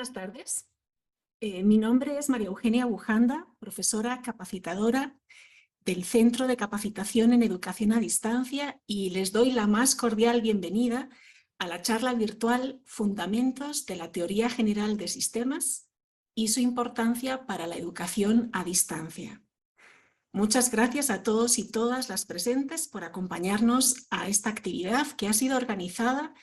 Buenas tardes. Mi nombre es María Eugenia Bujanda, profesora capacitadora del Centro de Capacitación en Educación a Distancia, y les doy la más cordial bienvenida a la charla virtual Fundamentos de la Teoría General de Sistemas y su importancia para la educación a distancia. Muchas gracias a todos y todas las presentes por acompañarnos a esta actividad que ha sido organizada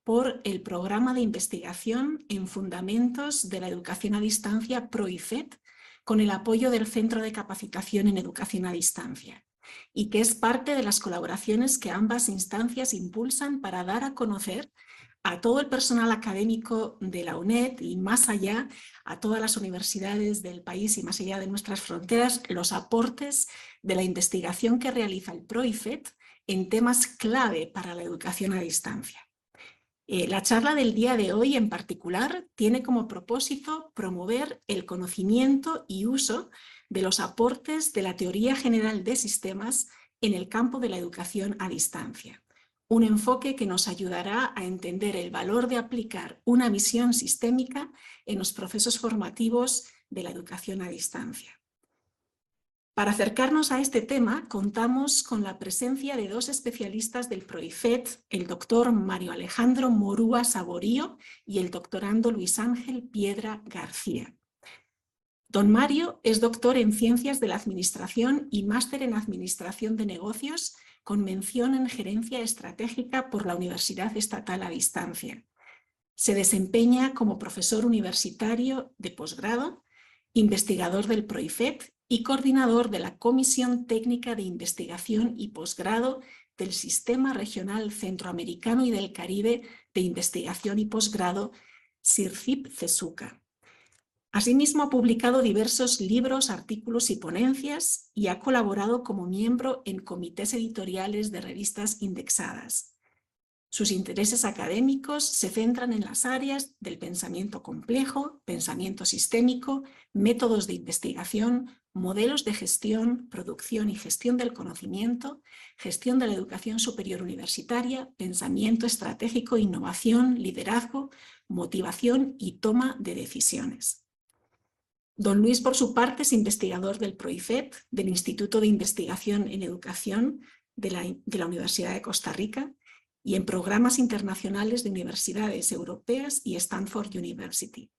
por el Programa de Investigación en Fundamentos de la Educación a Distancia PROIFET, con el apoyo del Centro de Capacitación en Educación a Distancia, y que es parte de las colaboraciones que ambas instancias impulsan para dar a conocer a todo el personal académico de la UNED y más allá, a todas las universidades del país y más allá de nuestras fronteras, los aportes de la investigación que realiza el PROIFET en temas clave para la educación a distancia. La charla del día de hoy en particular tiene como propósito promover el conocimiento y uso de los aportes de la teoría general de sistemas en el campo de la educación a distancia. Un enfoque que nos ayudará a entender el valor de aplicar una visión sistémica en los procesos formativos de la educación a distancia. Para acercarnos a este tema, contamos con la presencia de dos especialistas del PROIFET, el doctor Mario Alejandro Morúa Saborío y el doctorando Luis Ángel Piedra García. Don Mario es doctor en Ciencias de la Administración y máster en Administración de Negocios, con mención en Gerencia Estratégica por la Universidad Estatal a Distancia. Se desempeña como profesor universitario de posgrado, investigador del PROIFET y coordinador de la Comisión Técnica de Investigación y Posgrado del Sistema Regional Centroamericano y del Caribe de Investigación y Posgrado, SIRCIP-CESUCA. Asimismo, ha publicado diversos libros, artículos y ponencias y ha colaborado como miembro en comités editoriales de revistas indexadas. Sus intereses académicos se centran en las áreas del pensamiento complejo, pensamiento sistémico, métodos de investigación, modelos de gestión, producción y gestión del conocimiento, gestión de la educación superior universitaria, pensamiento estratégico, innovación, liderazgo, motivación y toma de decisiones. Don Luis, por su parte, es investigador del PROIFET, del Instituto de Investigación en Educación de la Universidad de Costa Rica, y en programas internacionales de universidades europeas y Stanford University.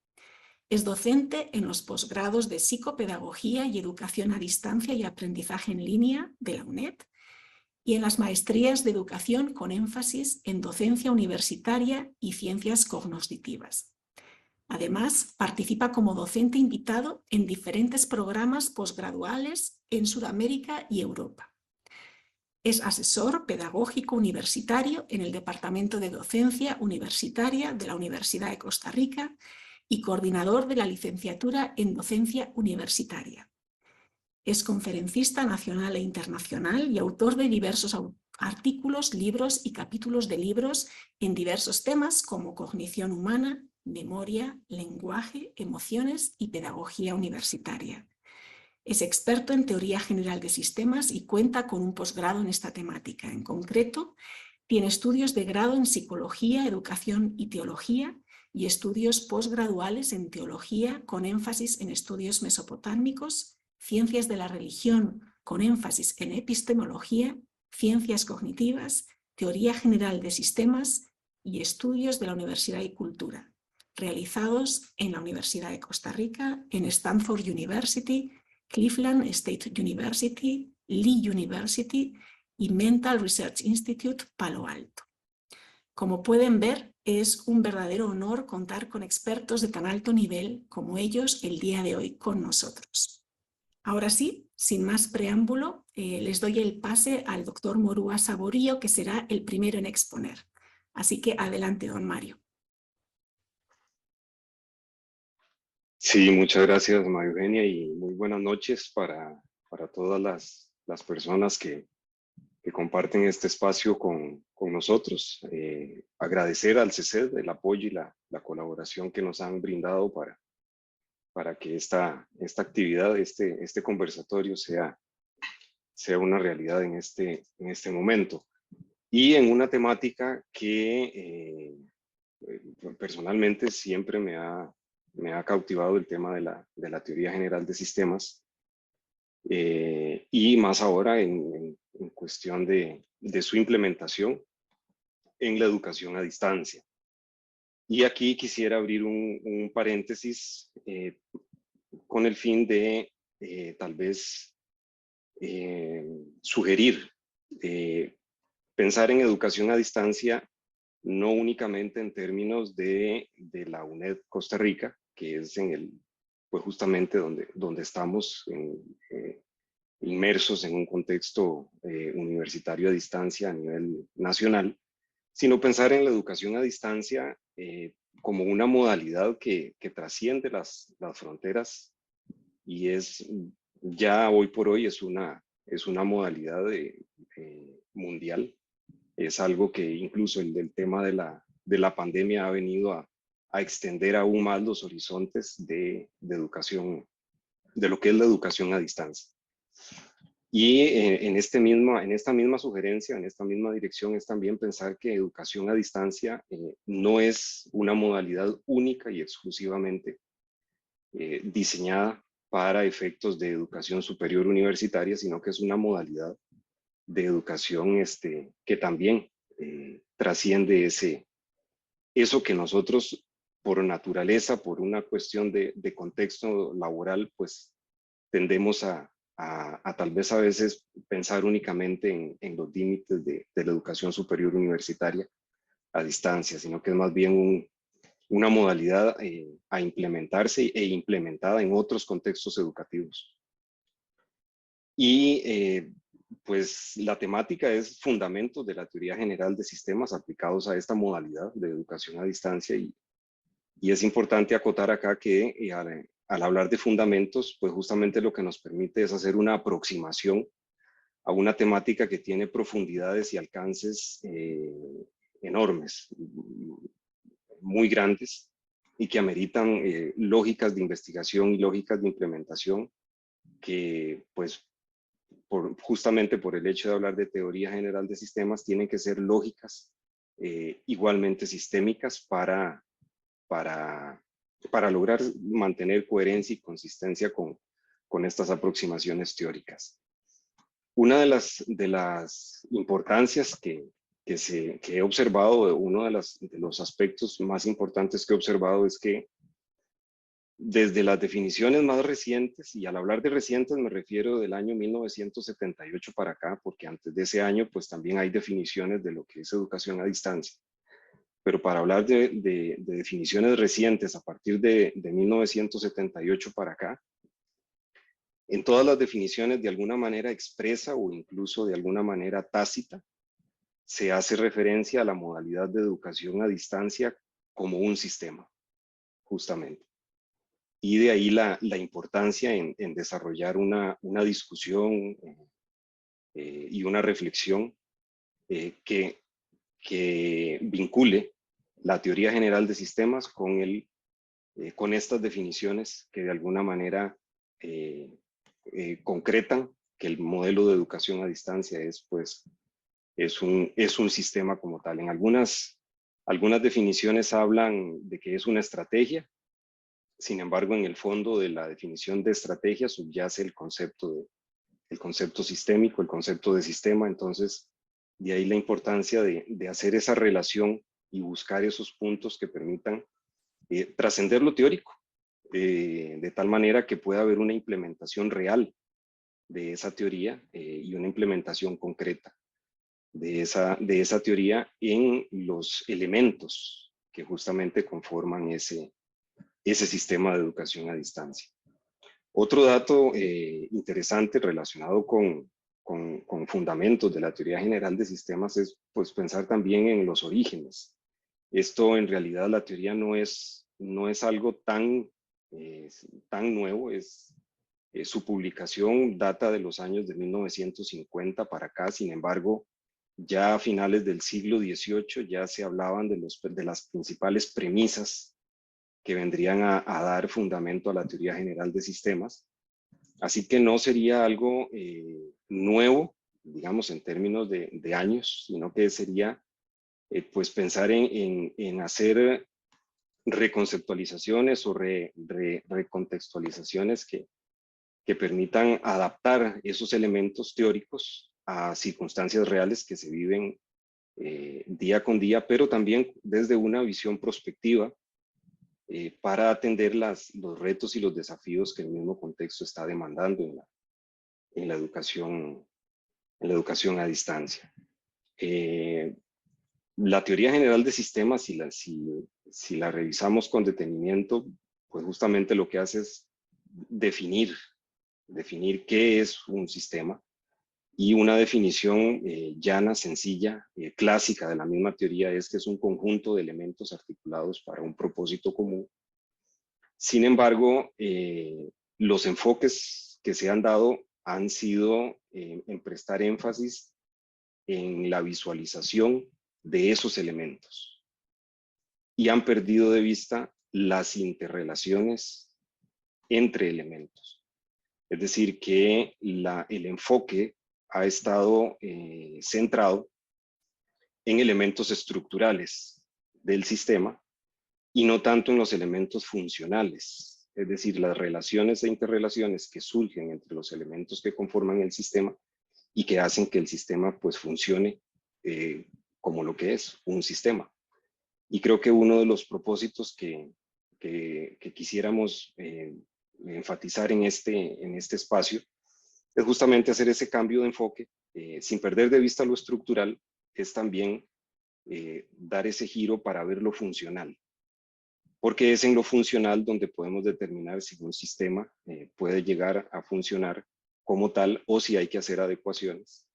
Es docente en los posgrados de Psicopedagogía y Educación a Distancia y Aprendizaje en Línea de la UNED y en las maestrías de Educación con énfasis en Docencia Universitaria y Ciencias Cognitivas. Además, participa como docente invitado en diferentes programas posgraduales en Sudamérica y Europa. Es asesor pedagógico universitario en el Departamento de Docencia Universitaria de la Universidad de Costa Rica y coordinador de la licenciatura en Docencia Universitaria. Es conferencista nacional e internacional y autor de diversos artículos, libros y capítulos de libros en diversos temas como cognición humana, memoria, lenguaje, emociones y pedagogía universitaria. Es experto en teoría general de sistemas y cuenta con un posgrado en esta temática. En concreto, tiene estudios de grado en psicología, educación y teología y estudios posgraduales en teología con énfasis en estudios mesopotámicos, ciencias de la religión con énfasis en epistemología, ciencias cognitivas, teoría general de sistemas y estudios de la Universidad y Cultura, realizados en la Universidad de Costa Rica, en Stanford University, Cleveland State University, Lee University y Mental Research Institute Palo Alto. Como pueden ver, es un verdadero honor contar con expertos de tan alto nivel como ellos el día de hoy con nosotros. Ahora sí, sin más preámbulo, les doy el pase al doctor Morúa Saborío, que será el primero en exponer. Así que adelante, don Mario. Sí, muchas gracias, María Eugenia, y muy buenas noches para todas las personas que comparten este espacio con nosotros. Agradecer al CECED el apoyo y la colaboración que nos han brindado para que esta actividad, este conversatorio sea una realidad en este momento. Y en una temática que personalmente siempre me ha me ha cautivado el tema de la teoría general de sistemas, y más ahora en cuestión de su implementación en la educación a distancia. Y aquí quisiera abrir un paréntesis con el fin de tal vez sugerir pensar en educación a distancia no únicamente en términos de la UNED Costa Rica, que es pues justamente donde estamos inmersos en un contexto universitario a distancia a nivel nacional, sino pensar en la educación a distancia como una modalidad que trasciende las fronteras y ya hoy por hoy es una modalidad mundial. Es algo que incluso el tema de la pandemia ha venido a extender aún más los horizontes de educación, de lo que es la educación a distancia. Y en esta misma sugerencia, en esta misma dirección, es también pensar que educación a distancia no es una modalidad única y exclusivamente diseñada para efectos de educación superior universitaria, sino que es una modalidad de educación que también trasciende eso que nosotros, por naturaleza, por una cuestión de contexto laboral, pues tendemos a tal vez a veces pensar únicamente en los límites de la educación superior universitaria a distancia, sino que es más bien una modalidad a implementarse e implementada en otros contextos educativos. Y pues la temática es fundamentos de la teoría general de sistemas aplicados a esta modalidad de educación a distancia y es importante acotar acá que al hablar de fundamentos, pues justamente lo que nos permite es hacer una aproximación a una temática que tiene profundidades y alcances enormes, muy grandes, y que ameritan lógicas de investigación y lógicas de implementación que, pues, justamente por el hecho de hablar de teoría general de sistemas, tienen que ser lógicas, igualmente sistémicas para lograr mantener coherencia y consistencia con estas aproximaciones teóricas. Una de las importancias que he observado, uno de los aspectos más importantes que he observado es que desde las definiciones más recientes, y al hablar de recientes me refiero del año 1978 para acá, porque antes de ese año pues también hay definiciones de lo que es educación a distancia. Pero para hablar de definiciones recientes a partir de 1978 para acá, en todas las definiciones de alguna manera expresa o incluso de alguna manera tácita, se hace referencia a la modalidad de educación a distancia como un sistema, justamente. Y de ahí la importancia en desarrollar una discusión y una reflexión que vincule la teoría general de sistemas con estas definiciones que de alguna manera concretan que el modelo de educación a distancia es un sistema como tal. En algunas definiciones hablan de que es una estrategia. Sin embargo, en el fondo de la definición de estrategia subyace el concepto sistémico, el concepto de sistema. Entonces, de ahí la importancia de hacer esa relación y buscar esos puntos que permitan trascender lo teórico, de tal manera que pueda haber una implementación real de esa teoría y una implementación concreta de esa teoría en los elementos que justamente conforman ese sistema de educación a distancia. Otro dato interesante relacionado con fundamentos de la teoría general de sistemas es pues, pensar también en los orígenes. Esto en realidad la teoría no es algo tan nuevo, su publicación data de los años de 1950 para acá. Sin embargo, ya a finales del siglo XVIII ya se hablaban de las principales premisas que vendrían a dar fundamento a la teoría general de sistemas. Así que no sería algo nuevo, digamos, en términos de años, sino que sería pues pensar en hacer reconceptualizaciones o recontextualizaciones que permitan adaptar esos elementos teóricos a circunstancias reales que se viven día con día, pero también desde una visión prospectiva para atender los retos y los desafíos que el mismo contexto está demandando en la educación a distancia. La teoría general de sistemas, si la revisamos con detenimiento, pues justamente lo que hace es definir qué es un sistema, y una definición llana, sencilla, clásica de la misma teoría es que es un conjunto de elementos articulados para un propósito común. Sin embargo, los enfoques que se han dado han sido en prestar énfasis en la visualización de esos elementos y han perdido de vista las interrelaciones entre elementos. Es decir, que el enfoque ha estado centrado en elementos estructurales del sistema y no tanto en los elementos funcionales, es decir, las relaciones e interrelaciones que surgen entre los elementos que conforman el sistema y que hacen que el sistema pues funcione como lo que es, un sistema. Y creo que uno de los propósitos que quisiéramos enfatizar en este espacio es justamente hacer ese cambio de enfoque, sin perder de vista lo estructural, es también dar ese giro para ver lo funcional, porque es en lo funcional donde podemos determinar si un sistema puede llegar a funcionar como tal o si hay que hacer adecuaciones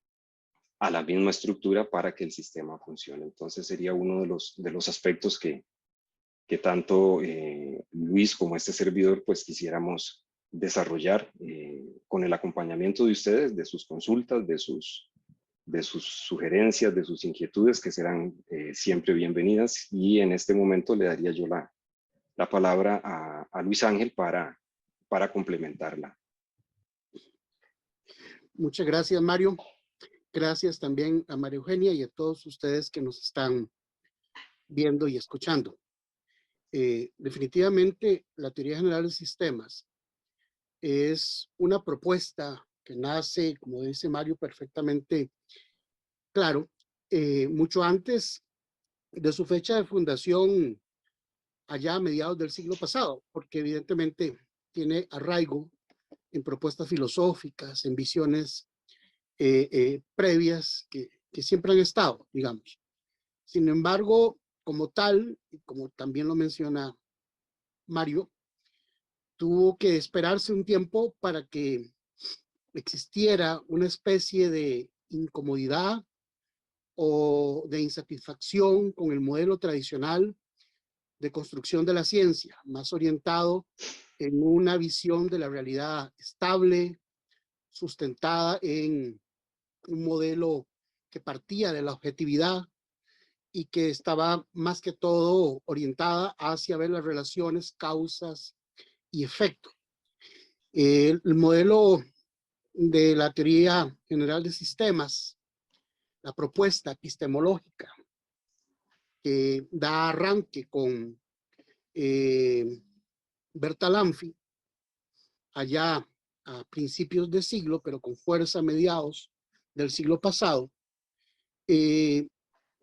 a la misma estructura para que el sistema funcione. Entonces sería uno de los aspectos que tanto Luis como este servidor pues quisiéramos desarrollar con el acompañamiento de ustedes, de sus consultas, de sus sugerencias, de sus inquietudes, que serán siempre bienvenidas. Y en este momento le daría yo la palabra a Luis Ángel para complementarla. Muchas gracias, Mario. Gracias también a María Eugenia y a todos ustedes que nos están viendo y escuchando. Definitivamente, la teoría general de sistemas es una propuesta que nace, como dice Mario, perfectamente claro, mucho antes de su fecha de fundación, allá a mediados del siglo pasado, porque evidentemente tiene arraigo en propuestas filosóficas, en visiones previas que siempre han estado, digamos. Sin embargo, como tal, y como también lo menciona Mario, tuvo que esperarse un tiempo para que existiera una especie de incomodidad o de insatisfacción con el modelo tradicional de construcción de la ciencia, más orientado en una visión de la realidad estable, sustentada en un modelo que partía de la objetividad y que estaba más que todo orientada hacia ver las relaciones, causas y efectos. El modelo de la teoría general de sistemas, la propuesta epistemológica que da arranque con Bertalanffy, allá a principios de siglo, pero con fuerza a mediados del siglo pasado,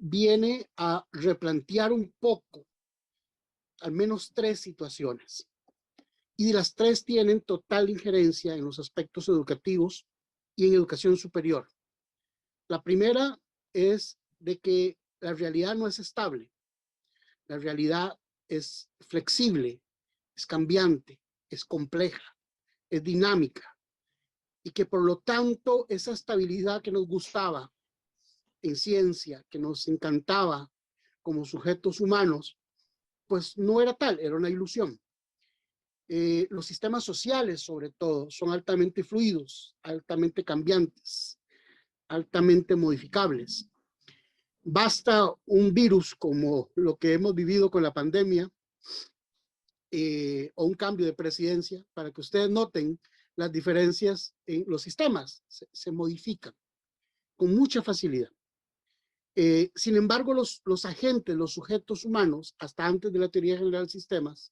viene a replantear un poco, al menos tres situaciones. Y las tres tienen total injerencia en los aspectos educativos y en educación superior. La primera es de que la realidad no es estable. La realidad es flexible, es cambiante, es compleja, es dinámica. Y que por lo tanto esa estabilidad que nos gustaba en ciencia, que nos encantaba como sujetos humanos, pues no era tal, era una ilusión. Los sistemas sociales, sobre todo, son altamente fluidos, altamente cambiantes, altamente modificables. Basta un virus como lo que hemos vivido con la pandemia o un cambio de presidencia para que ustedes noten las diferencias en los sistemas. Se modifican con mucha facilidad. Sin embargo, los agentes, los sujetos humanos, hasta antes de la teoría general de sistemas,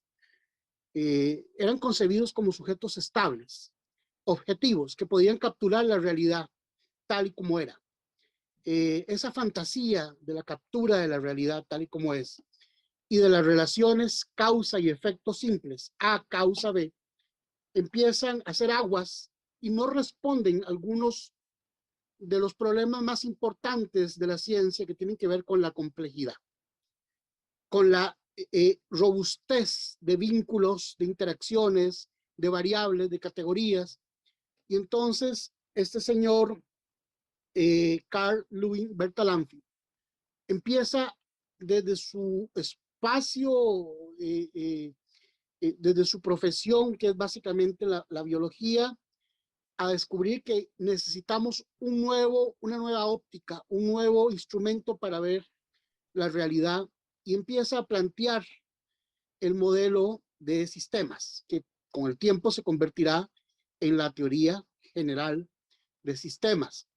eran concebidos como sujetos estables, objetivos, que podían capturar la realidad tal y como era. Esa fantasía de la captura de la realidad tal y como es, y de las relaciones causa y efecto simples, A causa B, empiezan a hacer aguas y no responden a algunos de los problemas más importantes de la ciencia que tienen que ver con la complejidad, con la robustez de vínculos, de interacciones, de variables, de categorías. Y entonces este señor Carl Louis Bertalanffy empieza desde su espacio, desde su profesión, que es básicamente la biología, a descubrir que necesitamos una nueva óptica, un nuevo instrumento para ver la realidad, y empieza a plantear el modelo de sistemas, que con el tiempo se convertirá en la teoría general de sistemas.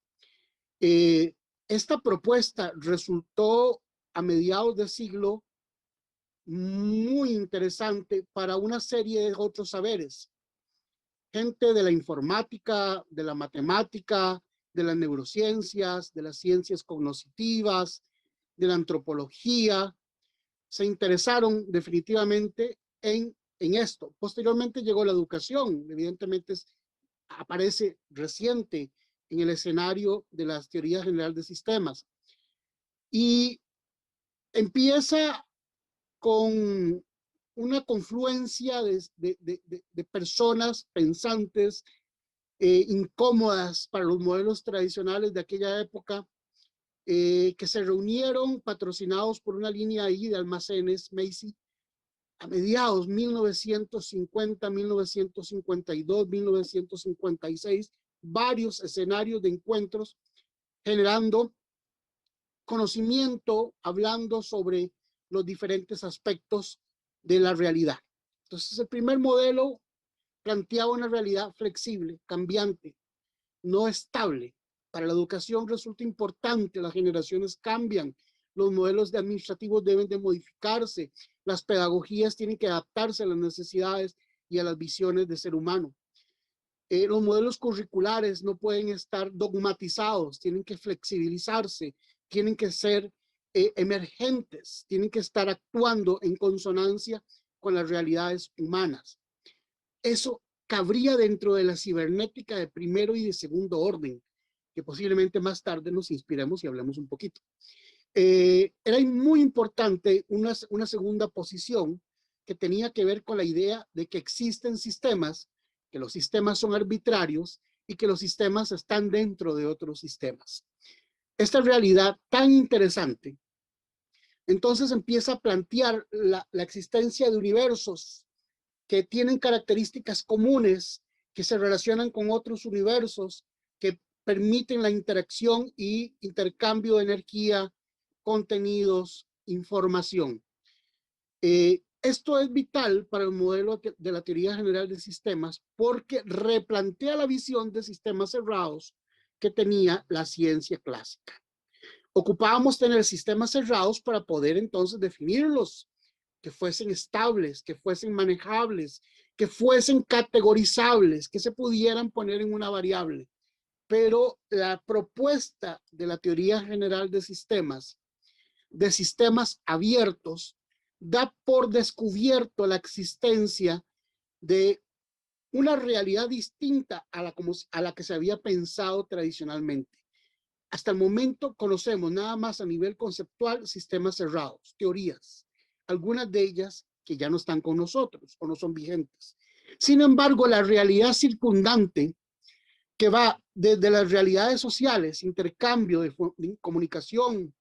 Esta propuesta resultó a mediados del siglo muy interesante para una serie de otros saberes. Gente de la informática, de la matemática, de las neurociencias, de las ciencias cognitivas, de la antropología, se interesaron definitivamente en esto. Posteriormente llegó la educación, evidentemente aparece reciente en el escenario de las teorías generales de sistemas. Y empieza con una confluencia de personas pensantes, incómodas para los modelos tradicionales de aquella época, que se reunieron patrocinados por una línea ahí de almacenes Macy a mediados 1950, 1952, 1956, varios escenarios de encuentros generando conocimiento, hablando sobre los diferentes aspectos de la realidad. Entonces, el primer modelo planteaba una realidad flexible, cambiante, no estable. Para la educación resulta importante, las generaciones cambian, los modelos administrativos deben de modificarse, las pedagogías tienen que adaptarse a las necesidades y a las visiones de ser humano. Los modelos curriculares no pueden estar dogmatizados, tienen que flexibilizarse, tienen que ser emergentes, tienen que estar actuando en consonancia con las realidades humanas. Eso cabría dentro de la cibernética de primero y de segundo orden, que posiblemente más tarde nos inspiremos y hablemos un poquito. Era muy importante una segunda posición que tenía que ver con la idea de que existen sistemas, que los sistemas son arbitrarios y que los sistemas están dentro de otros sistemas. Esta realidad tan interesante, entonces empieza a plantear la existencia de universos que tienen características comunes, que se relacionan con otros universos, que permiten la interacción y intercambio de energía, contenidos, información. Esto es vital para el modelo de la teoría general de sistemas porque replantea la visión de sistemas cerrados que tenía la ciencia clásica. Ocupábamos tener sistemas cerrados para poder entonces definirlos, que fuesen estables, que fuesen manejables, que fuesen categorizables, que se pudieran poner en una variable. Pero la propuesta de la teoría general de sistemas abiertos, da por descubierto la existencia de una realidad distinta a la que se había pensado tradicionalmente. Hasta el momento conocemos nada más a nivel conceptual sistemas cerrados, teorías, algunas de ellas que ya no están con nosotros o no son vigentes. Sin embargo, la realidad circundante, que va desde las realidades sociales, intercambio de comunicación,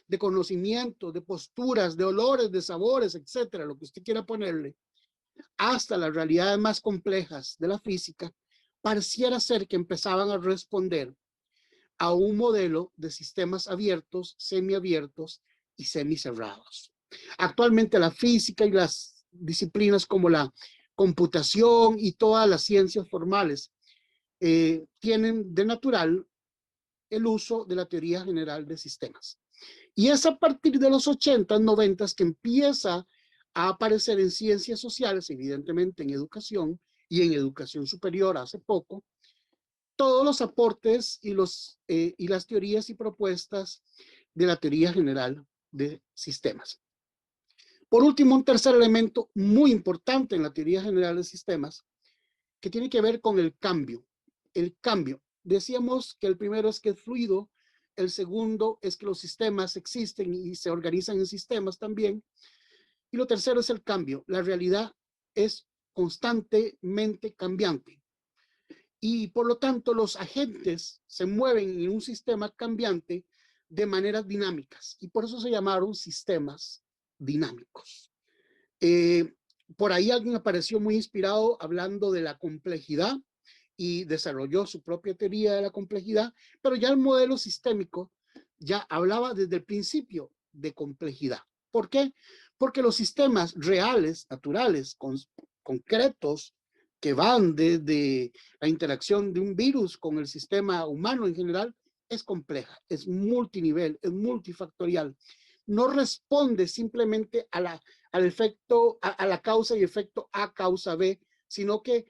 de conocimiento, de posturas, de olores, de sabores, etcétera, lo que usted quiera ponerle, hasta las realidades más complejas de la física, pareciera ser que empezaban a responder a un modelo de sistemas abiertos, semiabiertos y semicerrados. Actualmente la física y las disciplinas como la computación y todas las ciencias formales tienen de natural el uso de la teoría general de sistemas. Y es a partir de los 80, 90 que empieza a aparecer en ciencias sociales, evidentemente en educación y en educación superior hace poco, todos los aportes y las teorías y propuestas de la teoría general de sistemas. Por último, un tercer elemento muy importante en la teoría general de sistemas que tiene que ver con el cambio. El cambio. Decíamos que el primero es que es fluido, el segundo es que los sistemas existen y se organizan en sistemas también, y lo tercero es el cambio. La realidad es constantemente cambiante y por lo tanto los agentes se mueven en un sistema cambiante de maneras dinámicas y por eso se llamaron sistemas dinámicos. Por ahí alguien apareció muy inspirado hablando de la complejidad y desarrolló su propia teoría de la complejidad, pero ya el modelo sistémico ya hablaba desde el principio de complejidad. ¿Por qué? Porque los sistemas reales, naturales, concretos, que van desde la interacción de un virus con el sistema humano en general, es compleja, es multinivel, es multifactorial. No responde simplemente al efecto, a la causa y efecto A causa B, sino que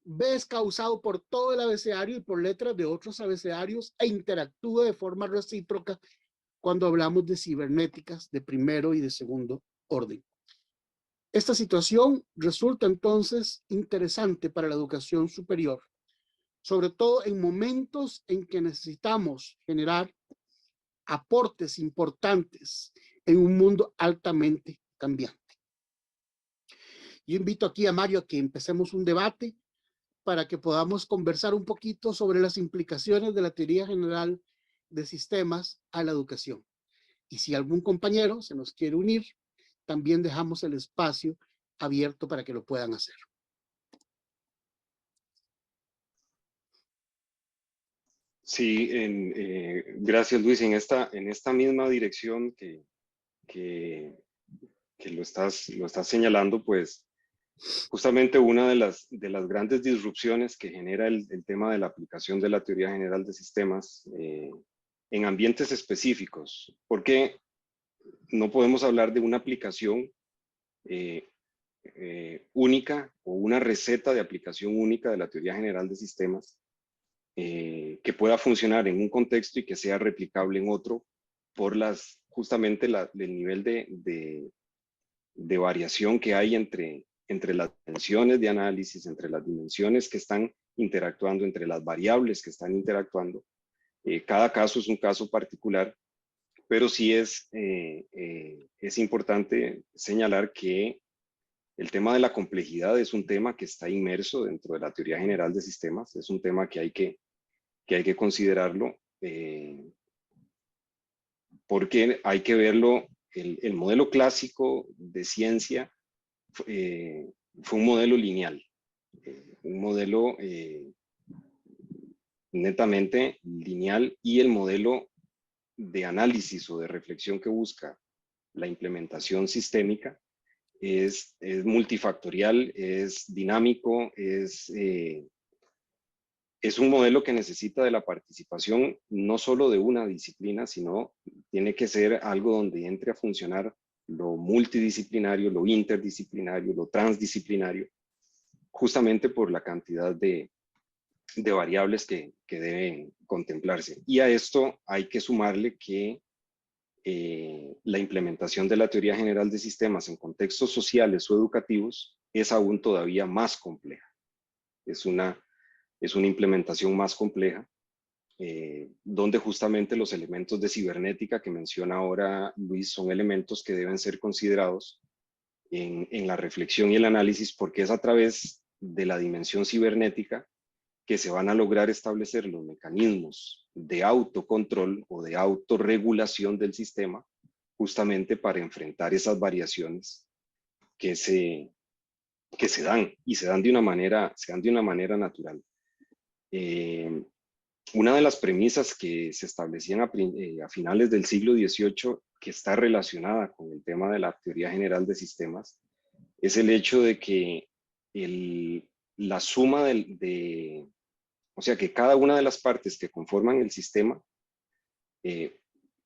B es causado por todo el abecedario y por letras de otros abecedarios e interactúa de forma recíproca cuando hablamos de cibernéticas de primero y de segundo orden. Esta situación resulta entonces interesante para la educación superior, sobre todo en momentos en que necesitamos generar aportes importantes en un mundo altamente cambiante. Yo invito aquí a Mario a que empecemos un debate para que podamos conversar un poquito sobre las implicaciones de la teoría general de sistemas a la educación. Y si algún compañero se nos quiere unir, también dejamos el espacio abierto para que lo puedan hacer. Sí, gracias Luis. En esta misma dirección que lo estás señalando, pues justamente una de las grandes disrupciones que genera el tema de la aplicación de la teoría general de sistemas en ambientes específicos, porque no podemos hablar de una aplicación única o una receta de aplicación única de la teoría general de sistemas que pueda funcionar en un contexto y que sea replicable en otro por justamente el nivel de variación que hay entre las dimensiones de análisis, entre las dimensiones que están interactuando, entre las variables que están interactuando. Cada caso es un caso particular, pero sí es importante señalar que el tema de la complejidad es un tema que está inmerso dentro de la teoría general de sistemas, es un tema que hay que considerarlo porque hay que verlo, el modelo clásico de ciencia fue un modelo lineal, un modelo netamente lineal, y el modelo de análisis o de reflexión que busca la implementación sistémica es multifactorial, es dinámico, es un modelo que necesita de la participación no solo de una disciplina, sino tiene que ser algo donde entre a funcionar lo multidisciplinario, lo interdisciplinario, lo transdisciplinario, justamente por la cantidad de variables que deben contemplarse. Y a esto hay que sumarle que la implementación de la teoría general de sistemas en contextos sociales o educativos es aún todavía más compleja. Es una implementación más compleja, donde justamente los elementos de cibernética que menciona ahora Luis son elementos que deben ser considerados en la reflexión y el análisis, porque es a través de la dimensión cibernética que se van a lograr establecer los mecanismos de autocontrol o de autorregulación del sistema, justamente para enfrentar esas variaciones que se dan y se dan de una manera natural. Una de las premisas que se establecían a finales del siglo XVIII, que está relacionada con el tema de la teoría general de sistemas, es el hecho de que la suma o sea, que cada una de las partes que conforman el sistema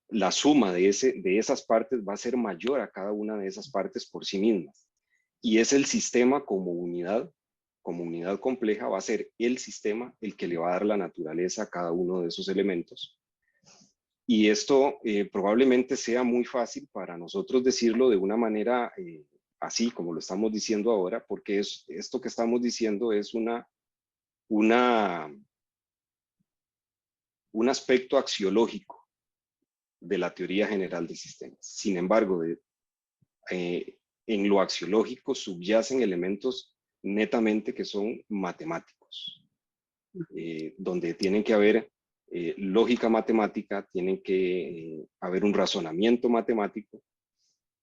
la suma de esas partes va a ser mayor a cada una de esas partes por sí mismas. Y es el sistema como unidad compleja, va a ser el sistema el que le va a dar la naturaleza a cada uno de esos elementos. Y esto probablemente sea muy fácil para nosotros decirlo de una manera así como lo estamos diciendo ahora, porque esto que estamos diciendo es un aspecto axiológico de la teoría general de sistemas. Sin embargo, en lo axiológico subyacen elementos netamente que son matemáticos, donde tienen que haber lógica matemática, tienen que haber un razonamiento matemático,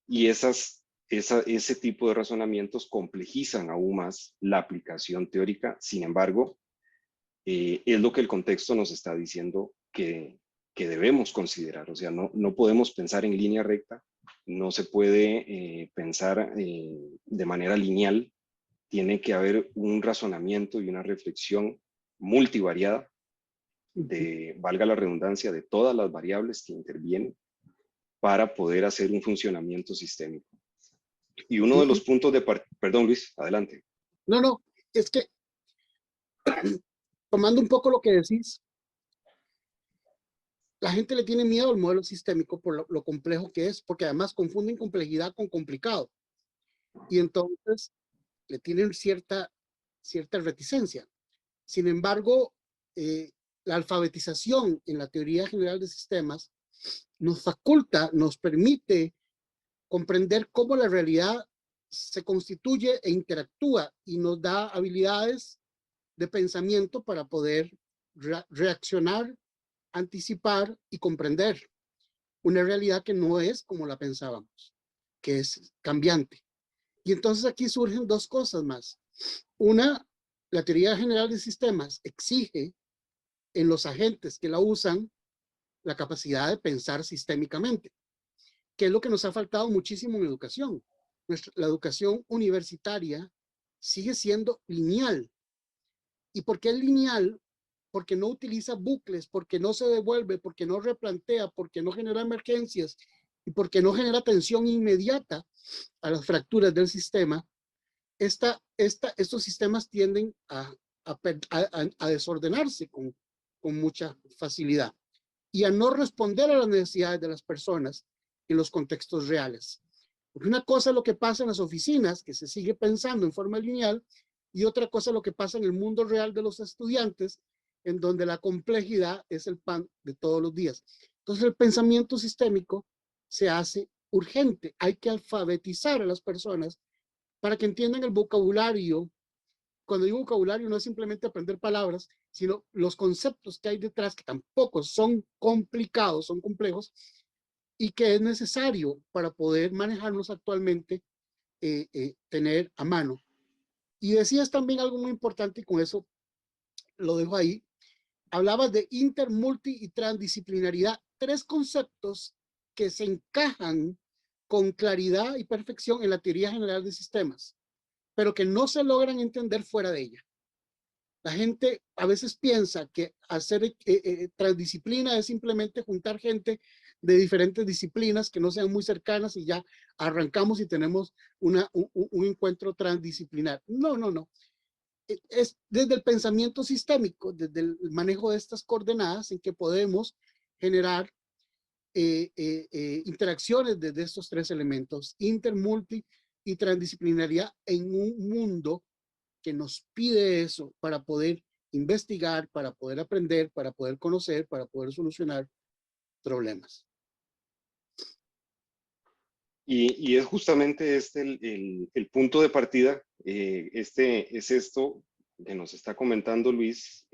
y ese tipo de razonamientos complejizan aún más la aplicación teórica. Sin embargo, es lo que el contexto nos está diciendo que debemos considerar. O sea, no podemos pensar en línea recta, no se puede pensar de manera lineal, tiene que haber un razonamiento y una reflexión multivariada valga la redundancia, de todas las variables que intervienen para poder hacer un funcionamiento sistémico. Y uno de los puntos de partida, perdón Luis, adelante. No, es que tomando un poco lo que decís, la gente le tiene miedo al modelo sistémico por lo complejo que es, porque además confunden complejidad con complicado. Y entonces le tienen cierta reticencia. Sin embargo, la alfabetización en la teoría general de sistemas nos faculta, nos permite comprender cómo la realidad se constituye e interactúa y nos da habilidades de pensamiento para poder reaccionar, anticipar y comprender una realidad que no es como la pensábamos, que es cambiante. Y entonces aquí surgen dos cosas más. Una, la teoría general de sistemas exige en los agentes que la usan la capacidad de pensar sistémicamente, que es lo que nos ha faltado muchísimo en educación. La educación universitaria sigue siendo lineal. ¿Y por qué es lineal? Porque no utiliza bucles, porque no se devuelve, porque no replantea, porque no genera emergencias y porque no genera tensión inmediata a las fracturas del sistema. Estos sistemas tienden a desordenarse con mucha facilidad y a no responder a las necesidades de las personas en los contextos reales. Porque una cosa es lo que pasa en las oficinas, que se sigue pensando en forma lineal, y otra cosa es lo que pasa en el mundo real de los estudiantes, en donde la complejidad es el pan de todos los días. Entonces el pensamiento sistémico se hace urgente. Hay que alfabetizar a las personas para que entiendan el vocabulario. Cuando digo vocabulario no es simplemente aprender palabras, sino los conceptos que hay detrás, que tampoco son complicados, son complejos, y que es necesario para poder manejarnos actualmente, tener a mano. Y decías también algo muy importante, y con eso lo dejo ahí. Hablabas de inter, multi y transdisciplinaridad, tres conceptos que se encajan con claridad y perfección en la teoría general de sistemas, pero que no se logran entender fuera de ella. La gente a veces piensa que hacer transdisciplina es simplemente juntar gente de diferentes disciplinas que no sean muy cercanas y ya arrancamos y tenemos un encuentro transdisciplinar. No. Es desde el pensamiento sistémico, desde el manejo de estas coordenadas en que podemos generar interacciones desde estos tres elementos, inter, multi y transdisciplinaridad, en un mundo que nos pide eso para poder investigar, para poder aprender, para poder conocer, para poder solucionar problemas. Y es justamente el punto de partida, es esto que nos está comentando Luis,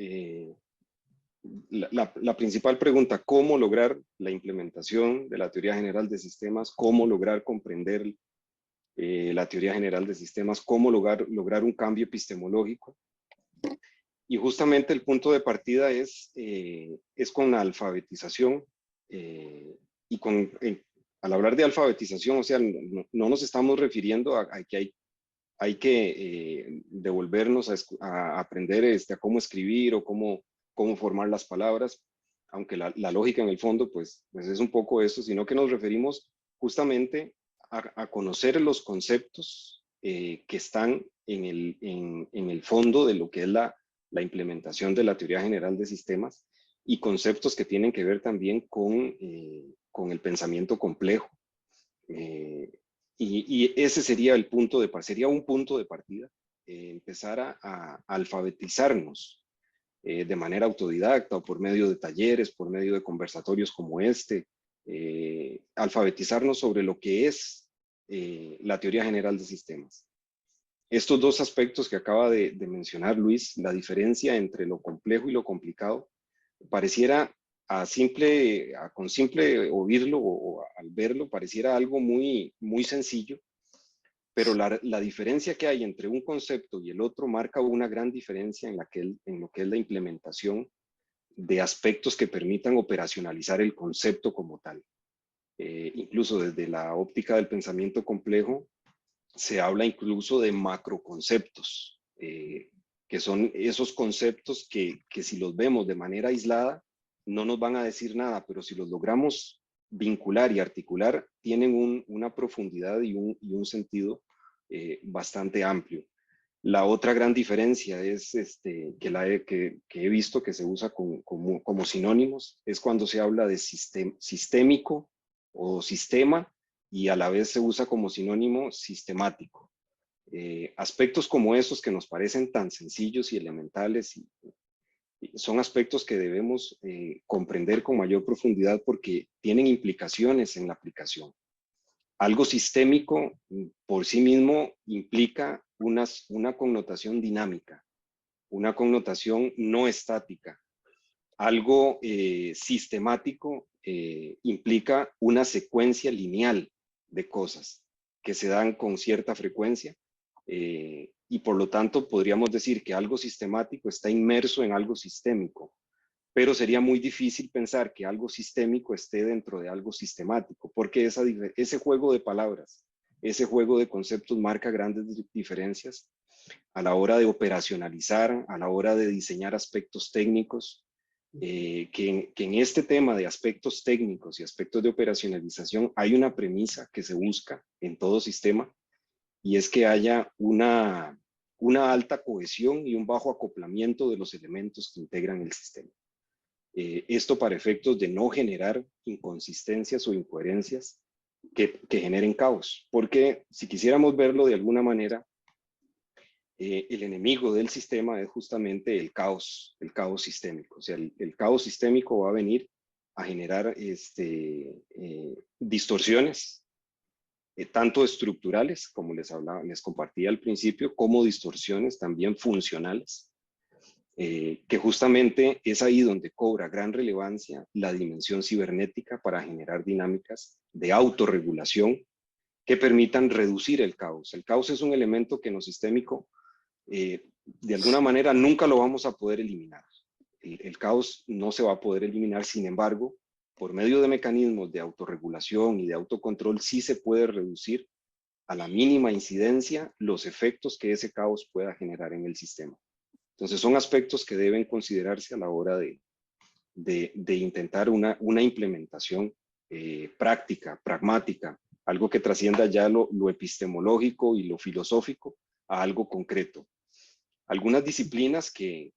la principal pregunta: ¿cómo lograr la implementación de la teoría general de sistemas? ¿Cómo lograr comprender la teoría general de sistemas? ¿Cómo lograr un cambio epistemológico? Y justamente el punto de partida es con la alfabetización, y al hablar de alfabetización, o sea, no nos estamos refiriendo a que hay que devolvernos a aprender a cómo escribir o cómo formar las palabras. aunque la lógica en el fondo pues es un poco eso, sino que nos referimos justamente a conocer los conceptos que están en el fondo de lo que es la implementación de la teoría general de sistemas, y conceptos que tienen que ver también con el pensamiento complejo. Y ese sería el punto sería un punto de partida, empezar a alfabetizarnos de manera autodidacta o por medio de talleres, por medio de conversatorios como este, alfabetizarnos sobre lo que es la teoría general de sistemas. Estos dos aspectos que acaba de mencionar Luis, la diferencia entre lo complejo y lo complicado, pareciera con simple oírlo o al verlo, pareciera algo muy, muy sencillo, pero la diferencia que hay entre un concepto y el otro marca una gran diferencia en lo que es la implementación de aspectos que permitan operacionalizar el concepto como tal. Incluso desde la óptica del pensamiento complejo, se habla incluso de macroconceptos, que son esos conceptos que si los vemos de manera aislada, no nos van a decir nada, pero si los logramos vincular y articular, tienen una profundidad y un sentido bastante amplio. La otra gran diferencia es que he visto que se usa como sinónimos, es cuando se habla de sistémico o sistema, y a la vez se usa como sinónimo sistemático. Aspectos como esos que nos parecen tan sencillos y elementales, son aspectos que debemos comprender con mayor profundidad porque tienen implicaciones en la aplicación. Algo sistémico por sí mismo implica una connotación dinámica, una connotación no estática. Algo sistemático implica una secuencia lineal de cosas que se dan con cierta frecuencia, y por lo tanto podríamos decir que algo sistemático está inmerso en algo sistémico, pero sería muy difícil pensar que algo sistémico esté dentro de algo sistemático, porque ese juego de palabras, ese juego de conceptos marca grandes diferencias a la hora de operacionalizar, a la hora de diseñar aspectos técnicos, que en este tema de aspectos técnicos y aspectos de operacionalización hay una premisa que se busca en todo sistema, y es que haya una alta cohesión y un bajo acoplamiento de los elementos que integran el sistema. Esto para efectos de no generar inconsistencias o incoherencias que generen caos, porque si quisiéramos verlo de alguna manera, el enemigo del sistema es justamente el caos sistémico. O sea, el caos sistémico va a venir a generar distorsiones, tanto estructurales, como les compartía al principio, como distorsiones también funcionales, que justamente es ahí donde cobra gran relevancia la dimensión cibernética para generar dinámicas de autorregulación que permitan reducir el caos. El caos es un elemento que en lo sistémico, de alguna manera, nunca lo vamos a poder eliminar. El caos no se va a poder eliminar, sin embargo, por medio de mecanismos de autorregulación y de autocontrol, sí se puede reducir a la mínima incidencia los efectos que ese caos pueda generar en el sistema. Entonces son aspectos que deben considerarse a la hora de intentar una implementación práctica, pragmática, algo que trascienda ya lo epistemológico y lo filosófico a algo concreto. Algunas disciplinas que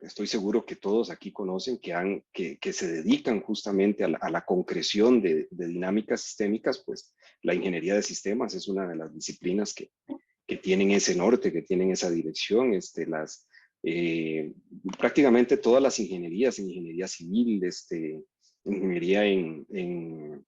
estoy seguro que todos aquí conocen, que se dedican justamente a la concreción de dinámicas sistémicas, pues la ingeniería de sistemas es una de las disciplinas que tienen ese norte, que tienen esa dirección. Prácticamente todas las ingenierías, ingeniería civil, ingeniería en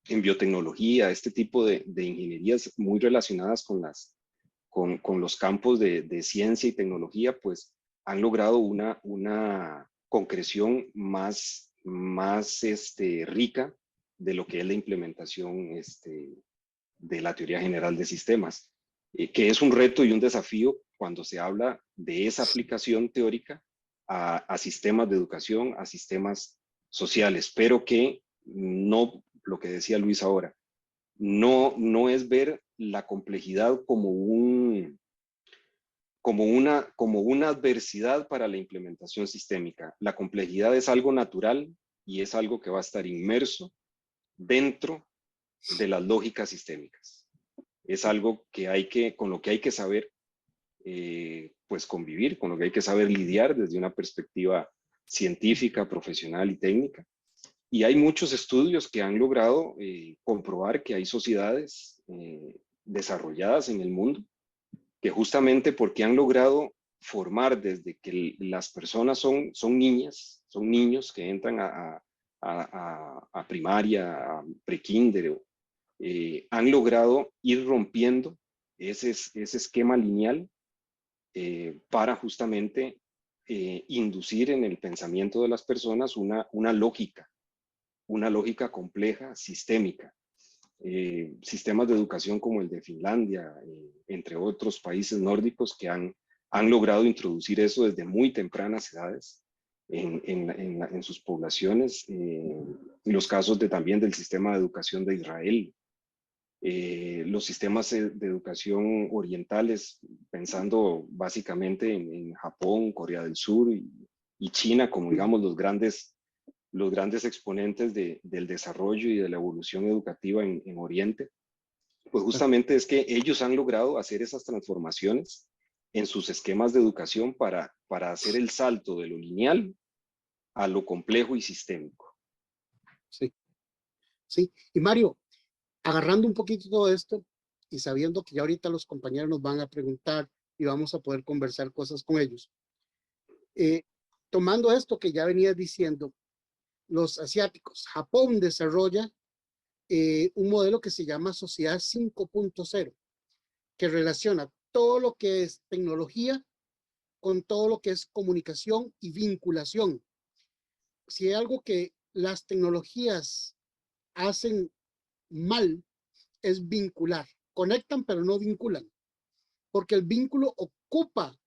biotecnología, este tipo de ingenierías muy relacionadas con los campos de ciencia y tecnología, pues han logrado una concreción más rica de lo que es la implementación de la teoría general de sistemas, que es un reto y un desafío cuando se habla de esa aplicación teórica a sistemas de educación, a sistemas sociales, pero que no, lo que decía Luis ahora, no es ver la complejidad como como una adversidad para la implementación sistémica. La complejidad es algo natural y es algo que va a estar inmerso dentro de las lógicas sistémicas. Es algo que con lo que hay que saber pues convivir, con lo que hay que saber lidiar desde una perspectiva científica, profesional y técnica. Y hay muchos estudios que han logrado comprobar que hay sociedades desarrolladas en el mundo que justamente porque han logrado formar desde que las personas son niñas, son niños que entran a primaria, a prekinder, han logrado ir rompiendo ese esquema lineal para justamente inducir en el pensamiento de las personas una lógica compleja, sistémica. Sistemas de educación como el de Finlandia, entre otros países nórdicos que han logrado introducir eso desde muy tempranas edades en sus poblaciones. Los casos también del sistema de educación de Israel, los sistemas de educación orientales, pensando básicamente en Japón, Corea del Sur y China como, digamos, los grandes exponentes del desarrollo y de la evolución educativa en Oriente, pues justamente es que ellos han logrado hacer esas transformaciones en sus esquemas de educación para hacer el salto de lo lineal a lo complejo y sistémico. Sí, sí. Y Mario, agarrando un poquito todo esto y sabiendo que ya ahorita los compañeros nos van a preguntar y vamos a poder conversar cosas con ellos, tomando esto que ya venías diciendo, los asiáticos, Japón desarrolla un modelo que se llama Sociedad 5.0, que relaciona todo lo que es tecnología con todo lo que es comunicación y vinculación. Si hay algo que las tecnologías hacen mal, es vincular. Conectan, pero no vinculan, porque el vínculo ocupa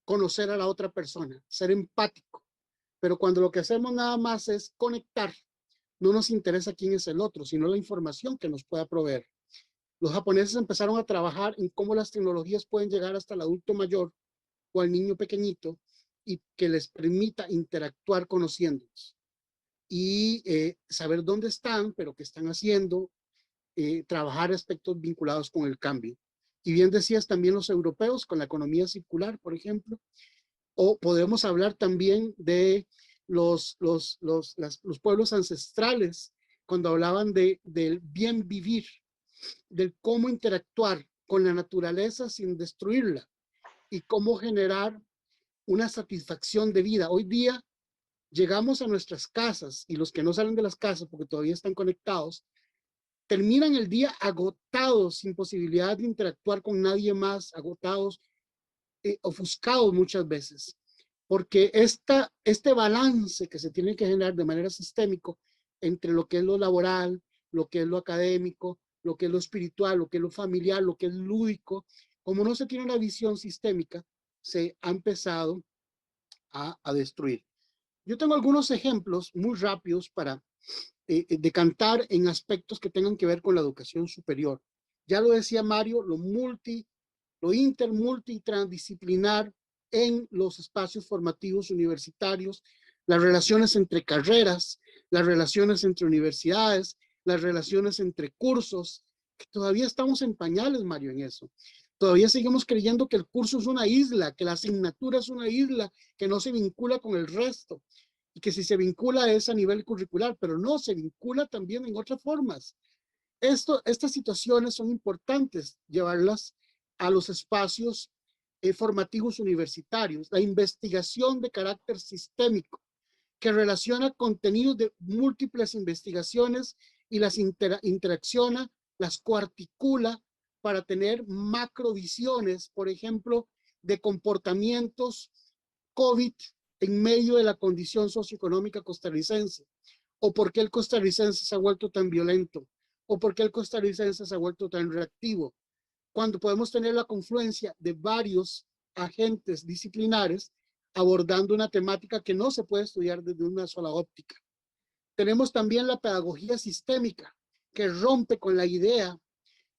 conocer a la otra persona, ser empático. Pero cuando lo que hacemos nada más es conectar, no nos interesa quién es el otro, sino la información que nos pueda proveer. Los japoneses empezaron a trabajar en cómo las tecnologías pueden llegar hasta el adulto mayor o al niño pequeñito y que les permita interactuar conociéndolos y saber dónde están, pero qué están haciendo, trabajar aspectos vinculados con el cambio. Y bien decías también los europeos con la economía circular, por ejemplo, o podemos hablar también de los pueblos ancestrales cuando hablaban del bien vivir, del cómo interactuar con la naturaleza sin destruirla y cómo generar una satisfacción de vida. Hoy día llegamos a nuestras casas y los que no salen de las casas porque todavía están conectados, terminan el día agotados, sin posibilidad de interactuar con nadie más, agotados, ofuscados muchas veces, porque este balance que se tiene que generar de manera sistémica entre lo que es lo laboral, lo que es lo académico, lo que es lo espiritual, lo que es lo familiar, lo que es lúdico, como no se tiene una visión sistémica, se ha empezado a destruir. Yo tengo algunos ejemplos muy rápidos para decantar en aspectos que tengan que ver con la educación superior. Ya lo decía Mario, lo multi, transdisciplinar en los espacios formativos universitarios, las relaciones entre carreras, las relaciones entre universidades, las relaciones entre cursos, que todavía estamos en pañales, Mario, en eso. Todavía seguimos creyendo que el curso es una isla, que la asignatura es una isla, que no se vincula con el resto y que si se vincula es a nivel curricular, pero no, se vincula también en otras formas. Estas situaciones son importantes llevarlas a los espacios formativos universitarios, la investigación de carácter sistémico, que relaciona contenidos de múltiples investigaciones y las interacciona, las coarticula para tener macrovisiones, por ejemplo, de comportamientos COVID en medio de la condición socioeconómica costarricense, o por qué el costarricense se ha vuelto tan violento, o por qué el costarricense se ha vuelto tan reactivo, cuando podemos tener la confluencia de varios agentes disciplinares abordando una temática que no se puede estudiar desde una sola óptica. Tenemos también la pedagogía sistémica, que rompe con la idea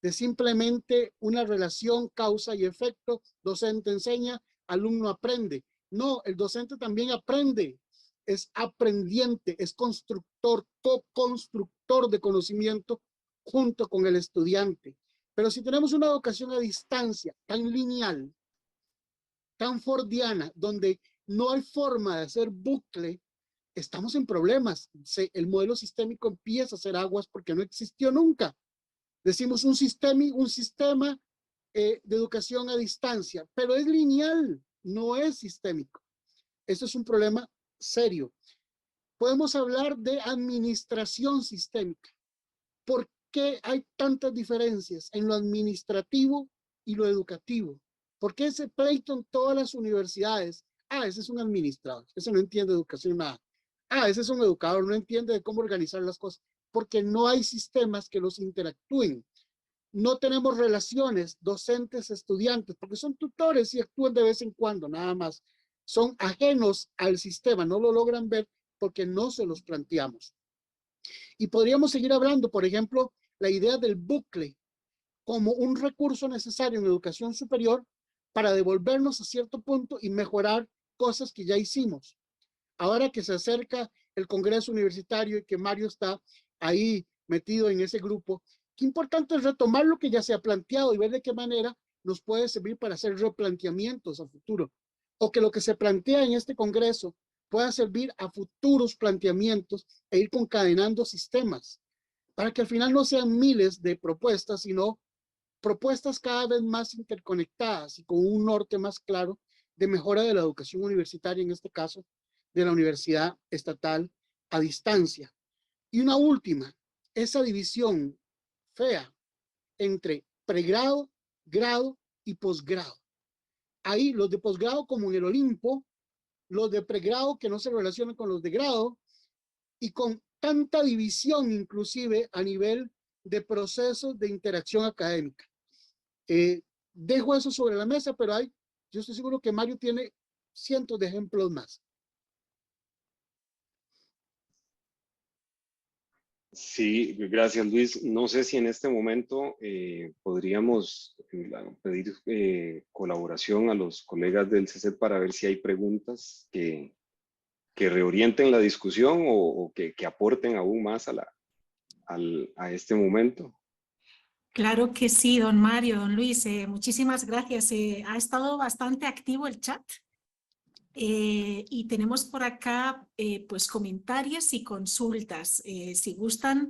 de simplemente una relación causa y efecto, docente enseña, alumno aprende. No, el docente también aprende, es aprendiente, es constructor, co-constructor de conocimiento junto con el estudiante. Pero si tenemos una educación a distancia tan lineal, tan fordiana, donde no hay forma de hacer bucle, estamos en problemas. El modelo sistémico empieza a hacer aguas porque no existió nunca. Decimos un sistema de educación a distancia, pero es lineal, no es sistémico. Eso es un problema serio. Podemos hablar de administración sistémica. ¿Por qué hay tantas diferencias en lo administrativo y lo educativo? ¿Por qué ese pleito en todas las universidades? Ah, ese es un administrador, ese no entiende de educación nada. Ah, ese es un educador, no entiende de cómo organizar las cosas, porque no hay sistemas que los interactúen. No tenemos relaciones docentes-estudiantes, porque son tutores y actúan de vez en cuando, nada más. Son ajenos al sistema, no lo logran ver porque no se los planteamos. Y podríamos seguir hablando, por ejemplo, la idea del bucle como un recurso necesario en educación superior para devolvernos a cierto punto y mejorar cosas que ya hicimos. Ahora que se acerca el Congreso Universitario y que Mario está ahí metido en ese grupo, qué importante es retomar lo que ya se ha planteado y ver de qué manera nos puede servir para hacer replanteamientos a futuro, o que lo que se plantea en este Congreso pueda servir a futuros planteamientos e ir concadenando sistemas, para que al final no sean miles de propuestas, sino propuestas cada vez más interconectadas y con un norte más claro de mejora de la educación universitaria, en este caso, de la universidad estatal a distancia. Y una última, esa división fea entre pregrado, grado y posgrado. Ahí los de posgrado como en el Olimpo, los de pregrado que no se relacionan con los de grado y con tanta división inclusive a nivel de procesos de interacción académica. Dejo eso sobre la mesa, pero yo estoy seguro que Mario tiene cientos de ejemplos más. Sí, gracias Luis. No sé si en este momento podríamos pedir colaboración a los colegas del CECET para ver si hay preguntas que reorienten la discusión o que aporten aún más a este momento. Claro que sí, don Mario, don Luis, muchísimas gracias. Ha estado bastante activo el chat. Y tenemos por acá pues comentarios y consultas. Si gustan,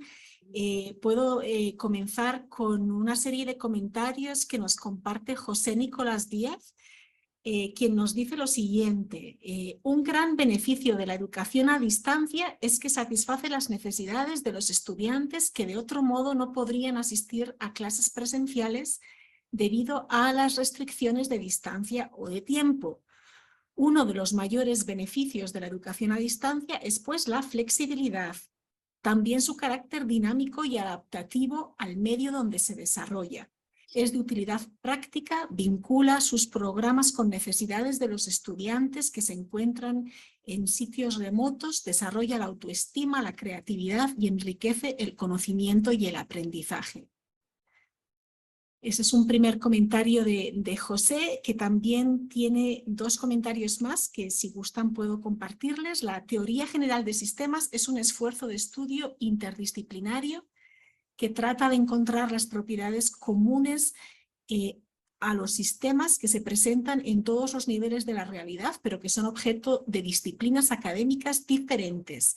puedo comenzar con una serie de comentarios que nos comparte José Nicolás Díaz, quien nos dice lo siguiente: un gran beneficio de la educación a distancia es que satisface las necesidades de los estudiantes que de otro modo no podrían asistir a clases presenciales debido a las restricciones de distancia o de tiempo. Uno de los mayores beneficios de la educación a distancia es pues la flexibilidad, también su carácter dinámico y adaptativo al medio donde se desarrolla. Es de utilidad práctica, vincula sus programas con necesidades de los estudiantes que se encuentran en sitios remotos, desarrolla la autoestima, la creatividad y enriquece el conocimiento y el aprendizaje. Ese es un primer comentario de José, que también tiene dos comentarios más que si gustan puedo compartirles. La teoría general de sistemas es un esfuerzo de estudio interdisciplinario que trata de encontrar las propiedades comunes a los sistemas que se presentan en todos los niveles de la realidad, pero que son objeto de disciplinas académicas diferentes.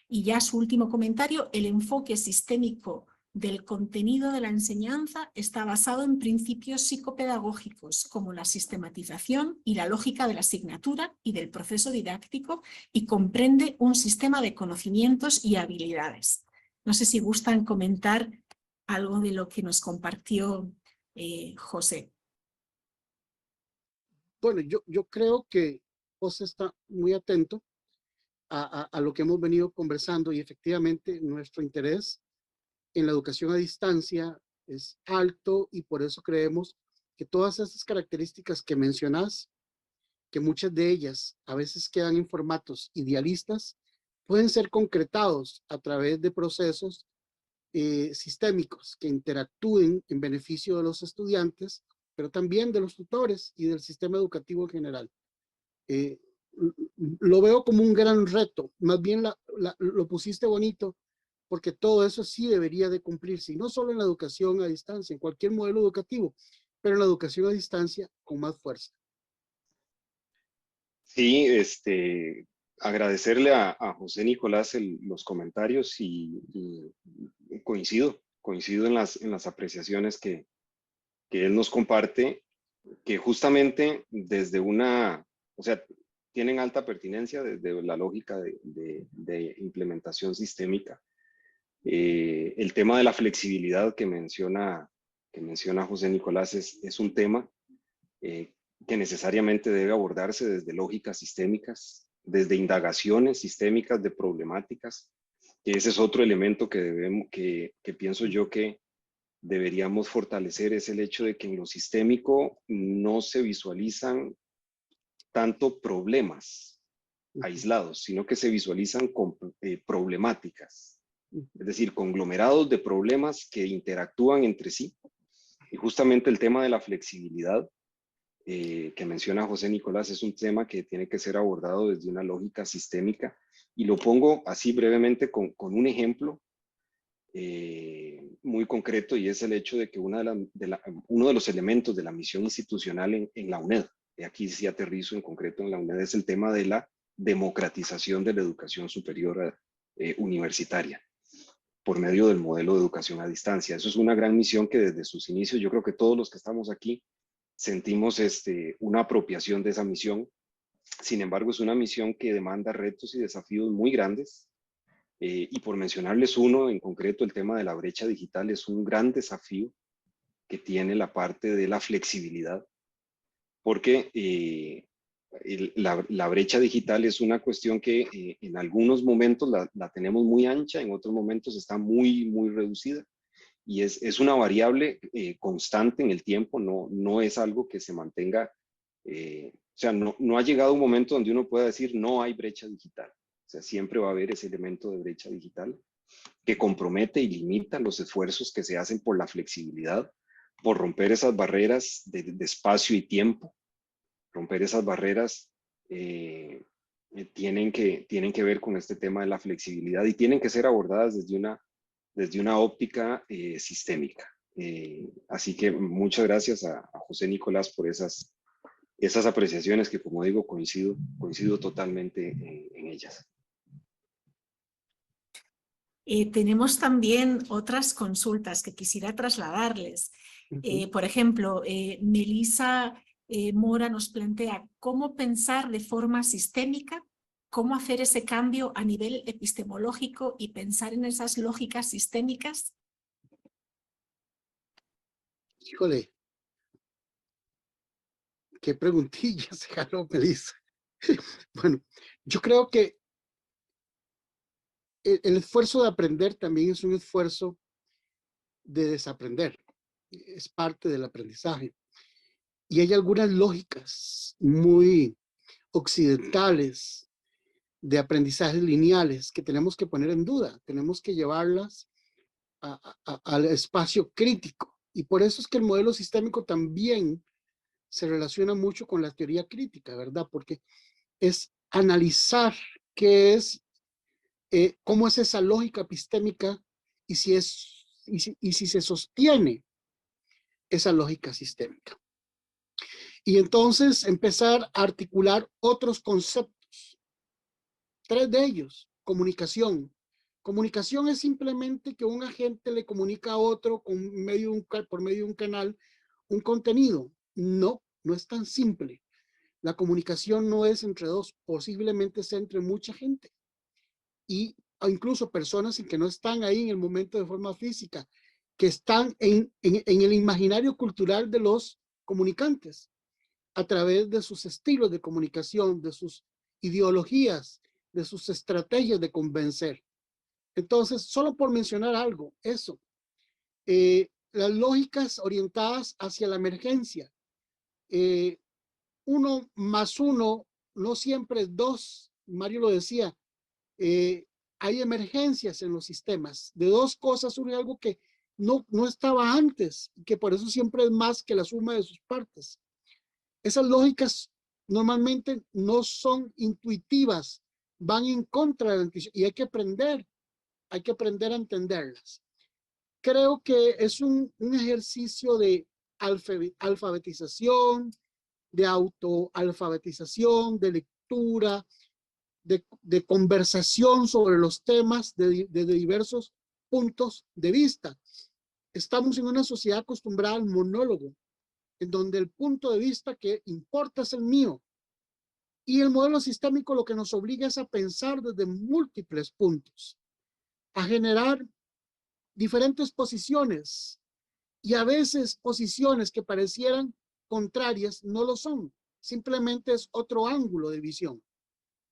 Y ya su último comentario: el enfoque sistémico del contenido de la enseñanza está basado en principios psicopedagógicos como la sistematización y la lógica de la asignatura y del proceso didáctico y comprende un sistema de conocimientos y habilidades. No sé si gustan comentar algo de lo que nos compartió José. Bueno, yo creo que José está muy atento a lo que hemos venido conversando y efectivamente nuestro interés en la educación a distancia es alto y por eso creemos que todas esas características que mencionas, que muchas de ellas a veces quedan en formatos idealistas, pueden ser concretados a través de procesos sistémicos que interactúen en beneficio de los estudiantes, pero también de los tutores y del sistema educativo en general. Lo veo como un gran reto, más bien lo pusiste bonito, porque todo eso sí debería de cumplirse, y no solo en la educación a distancia, en cualquier modelo educativo, pero en la educación a distancia con más fuerza. Sí, agradecerle a José Nicolás los comentarios y coincido en las apreciaciones que él nos comparte, que justamente desde o sea, tienen alta pertinencia desde la lógica de implementación sistémica. El tema de la flexibilidad que menciona José Nicolás es un tema eh, que necesariamente debe abordarse desde lógicas sistémicas, desde indagaciones sistémicas de problemáticas, que ese es otro elemento que pienso yo que deberíamos fortalecer, es el hecho de que en lo sistémico no se visualizan tanto problemas aislados, sino que se visualizan problemáticas, es decir, conglomerados de problemas que interactúan entre sí. Y justamente el tema de la flexibilidad que menciona José Nicolás es un tema que tiene que ser abordado desde una lógica sistémica, y lo pongo así brevemente con un ejemplo muy concreto, y es el hecho de que uno de los elementos de la misión institucional en la UNED, y aquí sí aterrizo en concreto en la UNED, es el tema de la democratización de la educación superior universitaria por medio del modelo de educación a distancia. Eso es una gran misión que desde sus inicios, yo creo que todos los que estamos aquí sentimos una apropiación de esa misión. Sin embargo, es una misión que demanda retos y desafíos muy grandes. Y por mencionarles uno en concreto, el tema de la brecha digital es un gran desafío que tiene la parte de la flexibilidad, porque la brecha digital es una cuestión que en algunos momentos la tenemos muy ancha, en otros momentos está muy, muy reducida. Y es una variable constante en el tiempo, no es algo que se mantenga, o sea, no ha llegado un momento donde uno pueda decir no hay brecha digital. O sea, siempre va a haber ese elemento de brecha digital que compromete y limita los esfuerzos que se hacen por la flexibilidad, por romper esas barreras de espacio y tiempo. Romper esas barreras tienen que ver con este tema de la flexibilidad, y tienen que ser abordadas desde una óptica sistémica. Así que muchas gracias a José Nicolás por esas apreciaciones que, como digo, coincido totalmente en ellas. Tenemos también otras consultas que quisiera trasladarles. Por ejemplo, Melissa Mora nos plantea cómo pensar de forma sistémica, cómo hacer ese cambio a nivel epistemológico y pensar en esas lógicas sistémicas. Híjole, qué preguntillas se jaló Melissa. Bueno, yo creo que el esfuerzo de aprender también es un esfuerzo de desaprender. Es parte del aprendizaje. Y hay algunas lógicas muy occidentales de aprendizajes lineales que tenemos que poner en duda. Tenemos que llevarlas al espacio crítico. Y por eso es que el modelo sistémico también se relaciona mucho con la teoría crítica, ¿verdad? Porque es analizar qué es, cómo es esa lógica epistémica y si se sostiene esa lógica sistémica. Y entonces empezar a articular otros conceptos. 3 de ellos. Comunicación. Comunicación es simplemente que un agente le comunica a otro por medio de un canal un contenido. No es tan simple. La comunicación no es entre dos, posiblemente sea entre mucha gente. Y incluso personas que no están ahí en el momento de forma física, que están en el imaginario cultural de los comunicantes, a través de sus estilos de comunicación, de sus ideologías, de sus estrategias de convencer. Entonces, solo por mencionar algo, eso, las lógicas orientadas hacia la emergencia. 1 más 1 no siempre es 2, Mario lo decía. hay emergencias en los sistemas. De dos cosas surge algo que no estaba antes, y que por eso siempre es más que la suma de sus partes. Esas lógicas normalmente no son intuitivas, van en contra de la intuición y hay que aprender a entenderlas. Creo que es un ejercicio de alfabetización, de autoalfabetización, de lectura, de conversación sobre los temas de diversos puntos de vista. Estamos en una sociedad acostumbrada al monólogo, en donde el punto de vista que importa es el mío. Y el modelo sistémico lo que nos obliga es a pensar desde múltiples puntos, a generar diferentes posiciones, y a veces posiciones que parecieran contrarias no lo son, simplemente es otro ángulo de visión.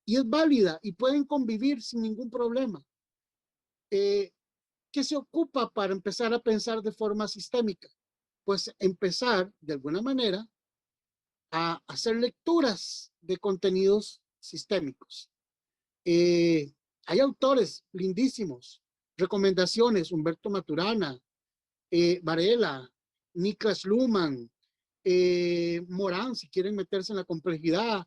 Y es válida y pueden convivir sin ningún problema. ¿Qué se ocupa para empezar a pensar de forma sistémica? Pues empezar, de alguna manera, a hacer lecturas de contenidos sistémicos. Hay autores lindísimos, recomendaciones, Humberto Maturana, Varela, Niklas Luhmann, Morán, si quieren meterse en la complejidad,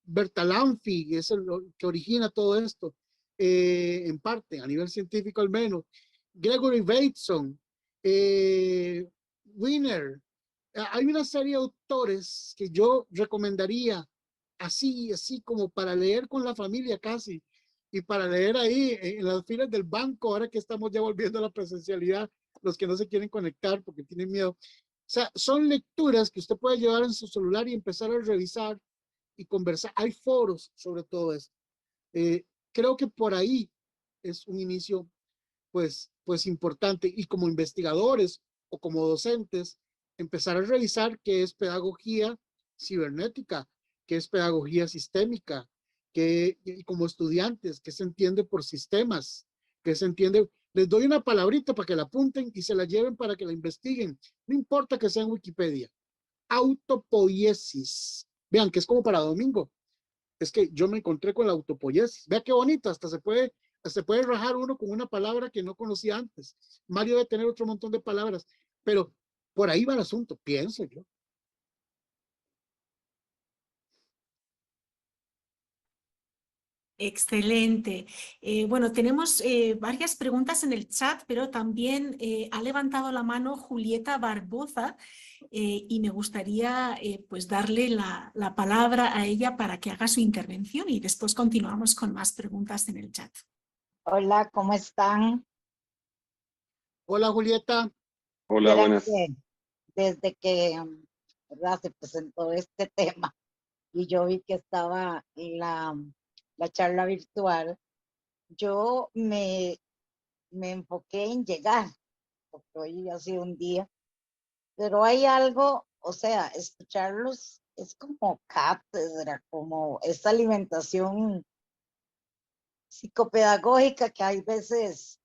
Bertalanffy, es el que origina todo esto, en parte, a nivel científico al menos, Gregory Bateson, Wiener. Hay una serie de autores que yo recomendaría así como para leer con la familia casi, y para leer ahí en las filas del banco, ahora que estamos ya volviendo a la presencialidad, los que no se quieren conectar porque tienen miedo. O sea, son lecturas que usted puede llevar en su celular y empezar a revisar y conversar. Hay foros sobre todo esto. Creo que por ahí es un inicio pues importante, y como investigadores o como docentes empezar a revisar qué es pedagogía cibernética, qué es pedagogía sistémica, y como estudiantes, qué se entiende por sistemas, qué se entiende. Les doy una palabrita para que la apunten y se la lleven para que la investiguen, no importa que sea en Wikipedia. Autopoiesis, vean que es como para domingo. Es que yo me encontré con la autopoiesis. Vea qué bonito, hasta se puede rajar uno con una palabra que no conocía antes. Mario debe tener otro montón de palabras, pero por ahí va el asunto, pienso yo. Excelente. Bueno, tenemos varias preguntas en el chat, pero también ha levantado la mano Julieta Barboza y me gustaría pues darle la palabra a ella para que haga su intervención y después continuamos con más preguntas en el chat. Hola, ¿cómo están? Hola, Julieta. Hola, Vieran buenas. que desde que ¿verdad? Se presentó este tema y yo vi que estaba la charla virtual, yo me enfoqué en llegar, porque hoy ha sido un día, pero hay algo, o sea, escucharlos es como cátedra, como esta alimentación psicopedagógica que hay veces,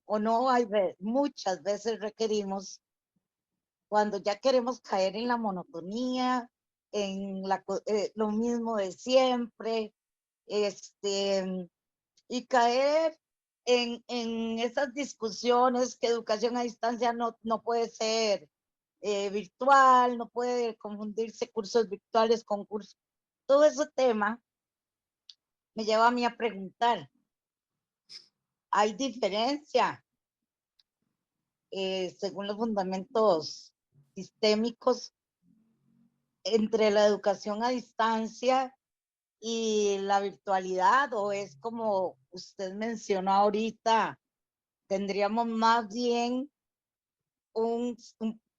o no hay muchas veces requerimos cuando ya queremos caer en la monotonía, en lo mismo de siempre, y caer en esas discusiones que educación a distancia no puede ser virtual, no puede confundirse cursos virtuales con cursos. Todo ese tema me lleva a mí a preguntar, ¿hay diferencia según los fundamentos sistémicos entre la educación a distancia y la virtualidad, o es como usted mencionó ahorita, tendríamos más bien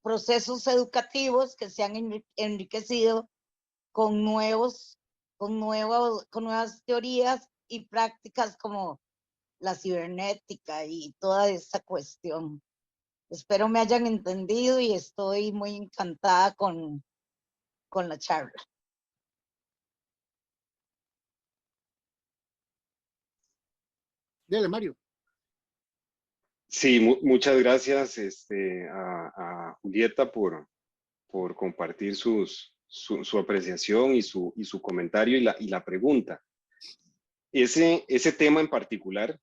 procesos educativos que se han enriquecido con con nuevas teorías y prácticas como la cibernética y toda esa cuestión. Espero me hayan entendido y estoy muy encantada con la charla. Dele, Mario. Sí, muchas gracias a Julieta por compartir su apreciación y su comentario y la pregunta. ese tema en particular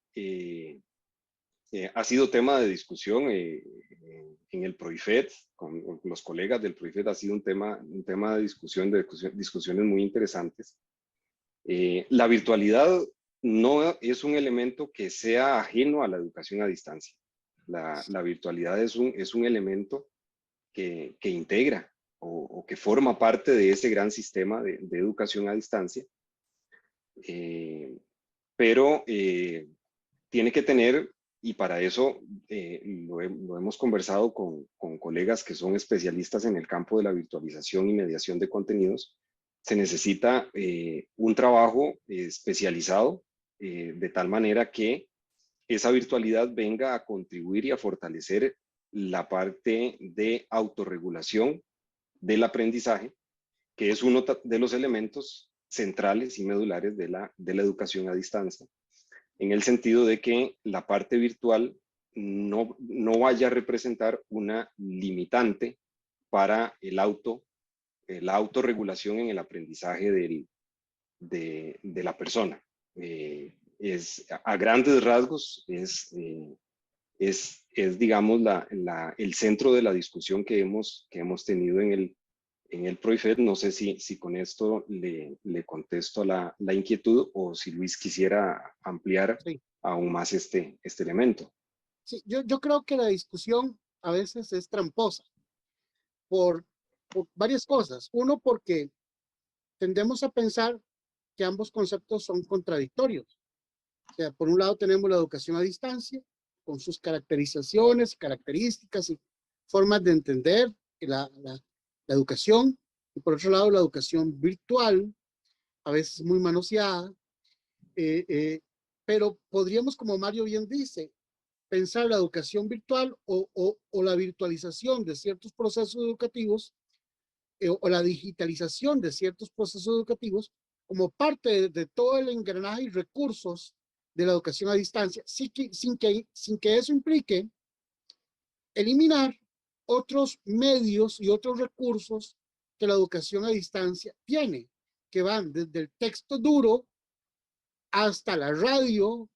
ha sido tema de discusión en el PROIFET, con los colegas del PROIFET, ha sido un tema de discusiones muy interesantes. La virtualidad no es un elemento que sea ajeno a la educación a distancia. La virtualidad es un elemento que integra o que forma parte de ese gran sistema de educación a distancia, pero tiene que tener, y para eso lo hemos conversado con colegas que son especialistas en el campo de la virtualización y mediación de contenidos, se necesita un trabajo especializado de tal manera que esa virtualidad venga a contribuir y a fortalecer la parte de autorregulación del aprendizaje, que es uno de los elementos centrales y medulares de la educación a distancia, en el sentido de que la parte virtual no vaya a representar una limitante para la autorregulación en el aprendizaje de la persona. A grandes rasgos, digamos, el centro de la discusión que hemos tenido en el PROIFET. No sé si con esto le contesto la inquietud, o si Luis quisiera ampliar aún más este elemento. Sí, yo creo que la discusión a veces es tramposa por varias cosas. Uno, porque tendemos a pensar que ambos conceptos son contradictorios. O sea, por un lado tenemos la educación a distancia, con sus caracterizaciones, características y formas de entender la educación, y por otro lado la educación virtual, a veces muy manoseada, pero podríamos, como Mario bien dice, pensar la educación virtual o la virtualización de ciertos procesos educativos o la digitalización de ciertos procesos educativos como parte de todo el engranaje y recursos de la educación a distancia, sin que eso implique eliminar otros medios y otros recursos que la educación a distancia tiene, que van desde el texto duro hasta la radio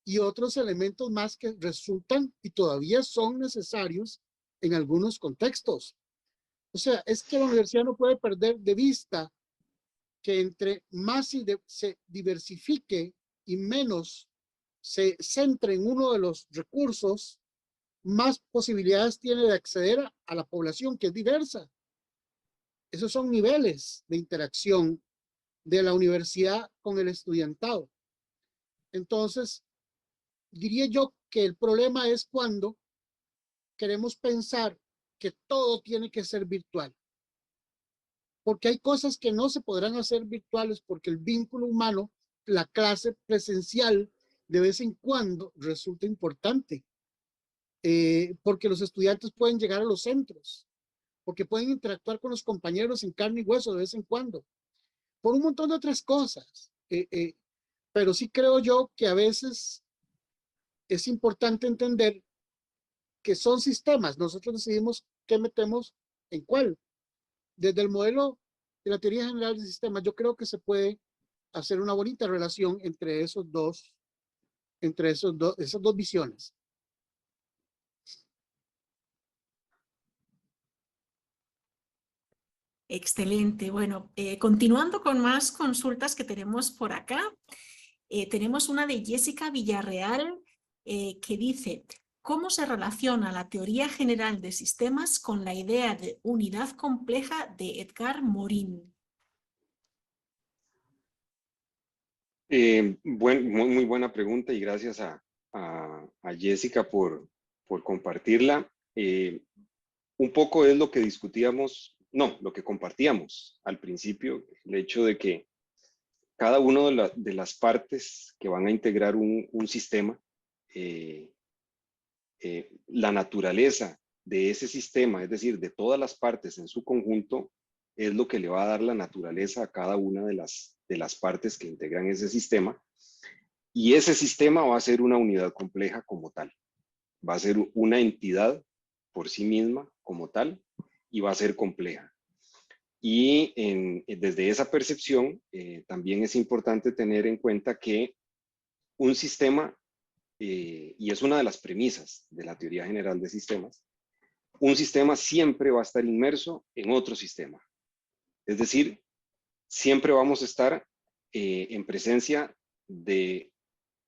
y otros elementos más que resultan y todavía son necesarios en algunos contextos. O sea, es que la universidad no puede perder de vista que entre más se diversifique y menos se centre en uno de los recursos, más posibilidades tiene de acceder a la población, que es diversa. Esos son niveles de interacción de la universidad con el estudiantado. Entonces, diría yo que el problema es cuando queremos pensar que todo tiene que ser virtual. Porque hay cosas que no se podrán hacer virtuales porque el vínculo humano, la clase presencial, de vez en cuando resulta importante. Porque los estudiantes pueden llegar a los centros, porque pueden interactuar con los compañeros en carne y hueso de vez en cuando, por un montón de otras cosas. Pero sí creo yo que a veces es importante entender que son sistemas. Nosotros decidimos qué metemos en cuál. Desde el modelo de la teoría general de sistemas, yo creo que se puede hacer una bonita relación entre esas dos visiones. Excelente. Bueno, continuando con más consultas que tenemos por acá, tenemos una de Jessica Villarreal que dice: ¿cómo se relaciona la teoría general de sistemas con la idea de unidad compleja de Edgar Morin? Muy buena pregunta, y gracias a Jessica por compartirla. Un poco es lo que discutíamos, no, lo que compartíamos al principio, el hecho de que cada una de las partes que van a integrar un sistema, la naturaleza de ese sistema, es decir, de todas las partes en su conjunto, es lo que le va a dar la naturaleza a cada una de las partes que integran ese sistema. Y ese sistema va a ser una unidad compleja como tal. Va a ser una entidad por sí misma como tal, y va a ser compleja. Y desde esa percepción, también es importante tener en cuenta que un sistema, y es una de las premisas de la teoría general de sistemas, un sistema siempre va a estar inmerso en otro sistema. Es decir, siempre vamos a estar en presencia de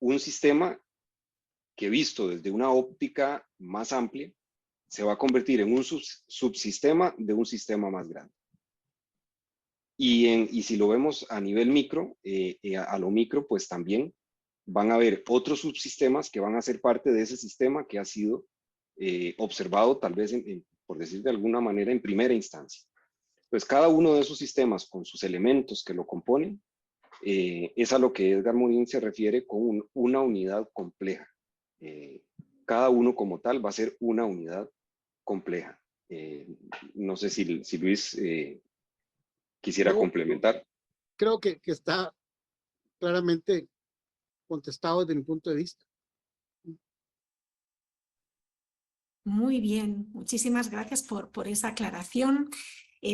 un sistema que, visto desde una óptica más amplia, se va a convertir en un subsistema de un sistema más grande. Y si lo vemos a nivel micro, a lo micro, pues también van a haber otros subsistemas que van a ser parte de ese sistema que ha sido observado, tal vez, por decir de alguna manera, en primera instancia. Pues cada uno de esos sistemas, con sus elementos que lo componen, es a lo que Edgar Morin se refiere con una unidad compleja. Cada uno como tal va a ser una unidad compleja. No sé si Luis quisiera complementar. Creo que está claramente contestado desde mi punto de vista. Muy bien, muchísimas gracias por esa aclaración.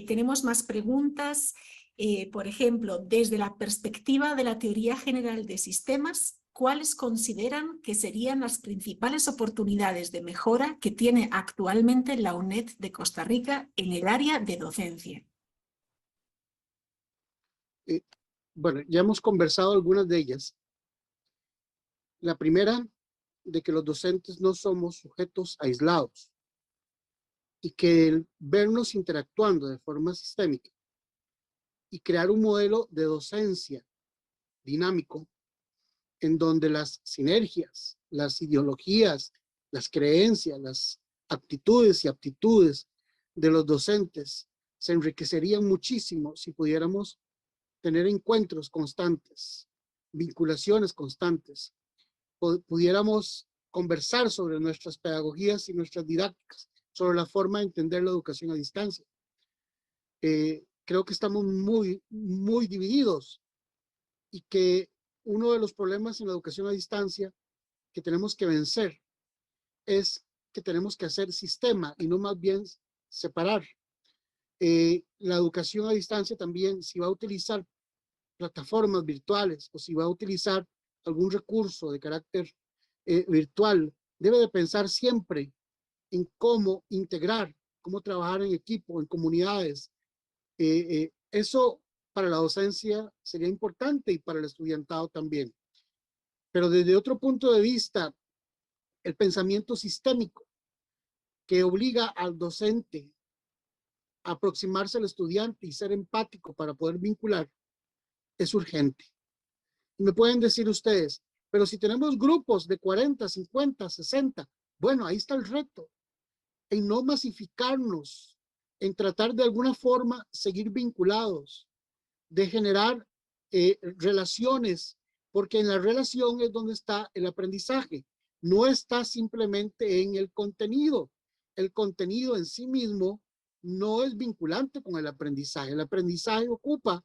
Tenemos más preguntas. Por ejemplo, desde la perspectiva de la teoría general de sistemas, ¿cuáles consideran que serían las principales oportunidades de mejora que tiene actualmente la UNED de Costa Rica en el área de docencia? Bueno, ya hemos conversado algunas de ellas. La primera, de que los docentes no somos sujetos aislados y que el vernos interactuando de forma sistémica y crear un modelo de docencia dinámico en donde las sinergias, las ideologías, las creencias, las actitudes y aptitudes de los docentes se enriquecerían muchísimo si pudiéramos tener encuentros constantes, vinculaciones constantes, pudiéramos conversar sobre nuestras pedagogías y nuestras didácticas, sobre la forma de entender la educación a distancia. Creo que estamos muy divididos y que uno de los problemas en la educación a distancia que tenemos que vencer es que tenemos que hacer sistema y no más bien separar. La educación a distancia también, si va a utilizar plataformas virtuales o si va a utilizar algún recurso de carácter virtual, debe de pensar siempre en cómo integrar, cómo trabajar en equipo, en comunidades. Eso para la docencia sería importante y para el estudiantado también. Pero desde otro punto de vista, el pensamiento sistémico que obliga al docente a aproximarse al estudiante y ser empático para poder vincular es urgente. Y me pueden decir ustedes, pero si tenemos grupos de 40, 50, 60, bueno, ahí está el reto, en no masificarnos, en tratar de alguna forma seguir vinculados, de generar relaciones, porque en la relación es donde está el aprendizaje, no está simplemente en el contenido. El contenido en sí mismo no es vinculante con el aprendizaje ocupa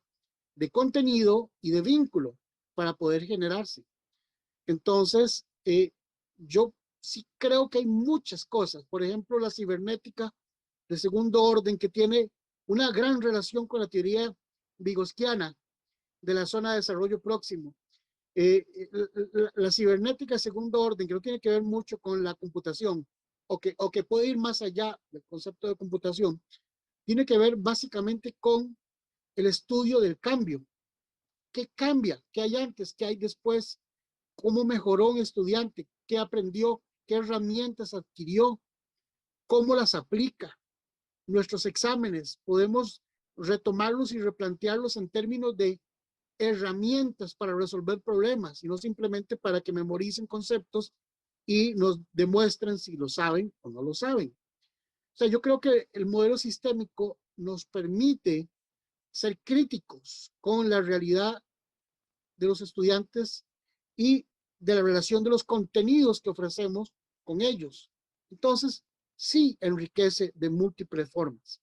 de contenido y de vínculo para poder generarse. Entonces, yo sí creo que hay muchas cosas, por ejemplo, la cibernética de segundo orden, que tiene una gran relación con la teoría vygotsquiana de la zona de desarrollo próximo. La cibernética de segundo orden, que no tiene que ver mucho con la computación, o que puede ir más allá del concepto de computación, tiene que ver básicamente con el estudio del cambio. ¿Qué cambia? ¿Qué hay antes? ¿Qué hay después? ¿Cómo mejoró un estudiante? ¿Qué aprendió? ¿Qué herramientas adquirió? ¿Cómo las aplica? Nuestros exámenes, podemos retomarlos y replantearlos en términos de herramientas para resolver problemas y no simplemente para que memoricen conceptos y nos demuestren si lo saben o no lo saben. O sea, yo creo que el modelo sistémico nos permite ser críticos con la realidad de los estudiantes y de la relación de los contenidos que ofrecemos con ellos. Entonces, sí enriquece de múltiples formas.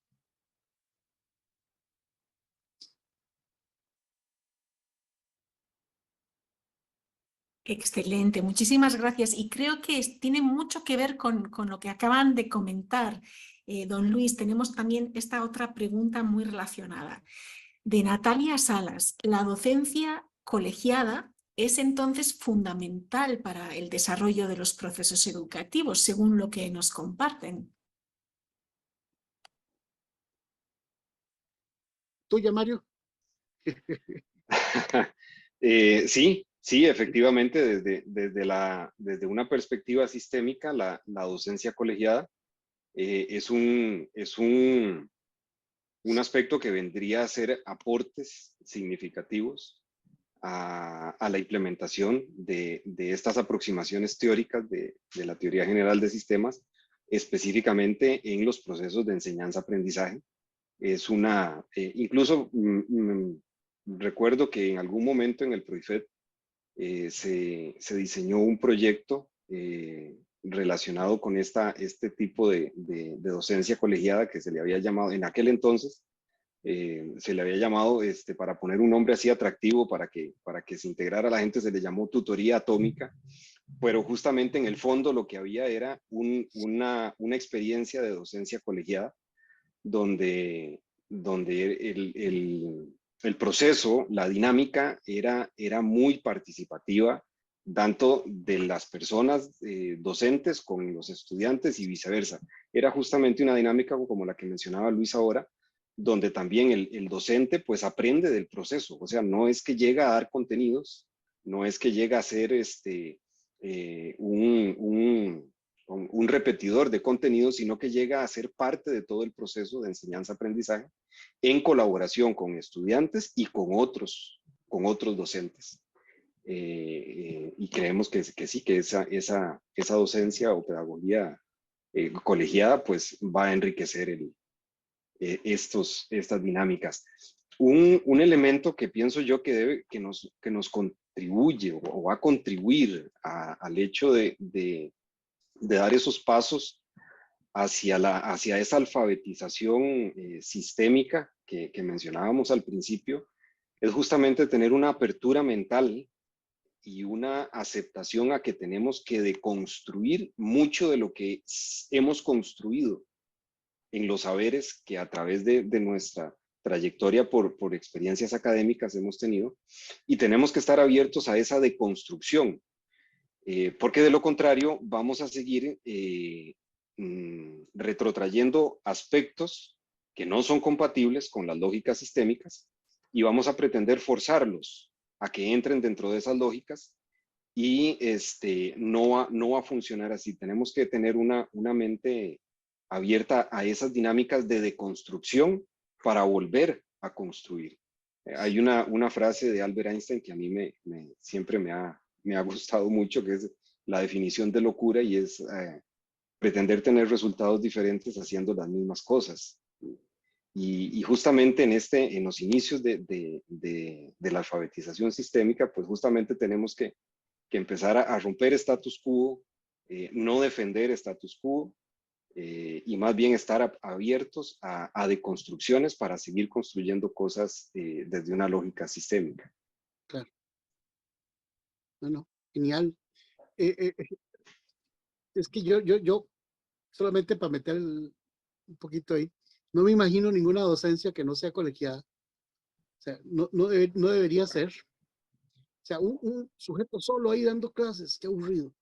Excelente, muchísimas gracias. Y creo que tiene mucho que ver con lo que acaban de comentar. Don Luis, tenemos también esta otra pregunta muy relacionada. De Natalia Salas, ¿la docencia colegiada es entonces fundamental para el desarrollo de los procesos educativos, según lo que nos comparten? ¿Tuya, Mario? Sí, sí, efectivamente, desde una perspectiva sistémica, la docencia colegiada es un aspecto que vendría a ser aportes significativos a la implementación de estas aproximaciones teóricas de la teoría general de sistemas, específicamente en los procesos de enseñanza-aprendizaje. Es incluso recuerdo que en algún momento en el PROIFET se diseñó un proyecto relacionado con este tipo de docencia colegiada que se le había llamado, en aquel entonces, se le había llamado, para poner un nombre así atractivo para que se integrara la gente, se le llamó tutoría atómica, pero justamente en el fondo lo que había era una experiencia de docencia colegiada donde el proceso, la dinámica era muy participativa, tanto de las personas docentes con los estudiantes y viceversa. Era justamente una dinámica como la que mencionaba Luis ahora, donde también el docente pues aprende del proceso, o sea, no es que llega a dar contenidos, no es que llega a ser un repetidor de contenidos, sino que llega a ser parte de todo el proceso de enseñanza-aprendizaje en colaboración con estudiantes y con otros docentes. Y creemos que sí, que esa docencia o pedagogía colegiada pues va a enriquecer estas dinámicas. Un elemento que pienso yo que nos contribuye o va a contribuir al hecho de dar esos pasos hacia esa alfabetización sistémica que mencionábamos al principio, es justamente tener una apertura mental y una aceptación a que tenemos que deconstruir mucho de lo que hemos construido en los saberes que a través de nuestra trayectoria por experiencias académicas hemos tenido, y tenemos que estar abiertos a esa deconstrucción, porque de lo contrario vamos a seguir retrotrayendo aspectos que no son compatibles con las lógicas sistémicas y vamos a pretender forzarlos a que entren dentro de esas lógicas y no va a funcionar así. Tenemos que tener una mente abierta a esas dinámicas de deconstrucción para volver a construir. Hay una frase de Albert Einstein que a mí siempre me ha gustado mucho, que es la definición de locura, y es pretender tener resultados diferentes haciendo las mismas cosas. Y justamente en los inicios de la alfabetización sistémica, pues justamente tenemos que empezar a romper status quo, no defender status quo, y más bien estar abiertos a deconstrucciones para seguir construyendo cosas desde una lógica sistémica. Claro. Bueno, genial. Es que yo solamente para meter un poquito ahí, no me imagino ninguna docencia que no sea colegiada. O sea, no debería ser. O sea, un sujeto solo ahí dando clases, qué aburrido.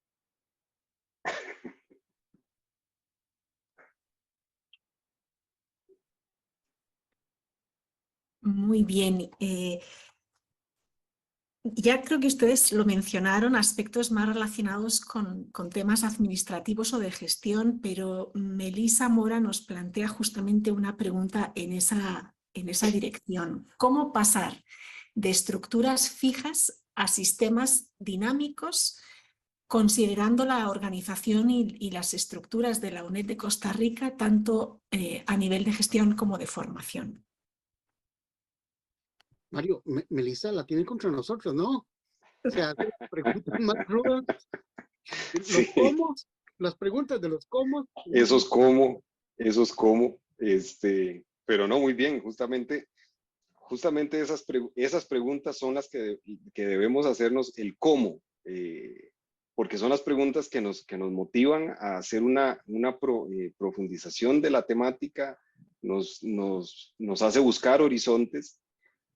Muy bien. Ya creo que ustedes lo mencionaron, aspectos más relacionados con temas administrativos o de gestión, pero Melissa Mora nos plantea justamente una pregunta en esa dirección. ¿Cómo pasar de estructuras fijas a sistemas dinámicos, considerando la organización y las estructuras de la UNED de Costa Rica, tanto a nivel de gestión como de formación? Mario, Melissa la tiene contra nosotros, ¿no? O sea, preguntas más rudas. Los Sí. cómo, las preguntas de los cómo. Esos cómo, pero no, muy bien, justamente esas preguntas son las que debemos hacernos, el cómo. porque son las preguntas que nos motivan a hacer una profundización de la temática, nos hace buscar horizontes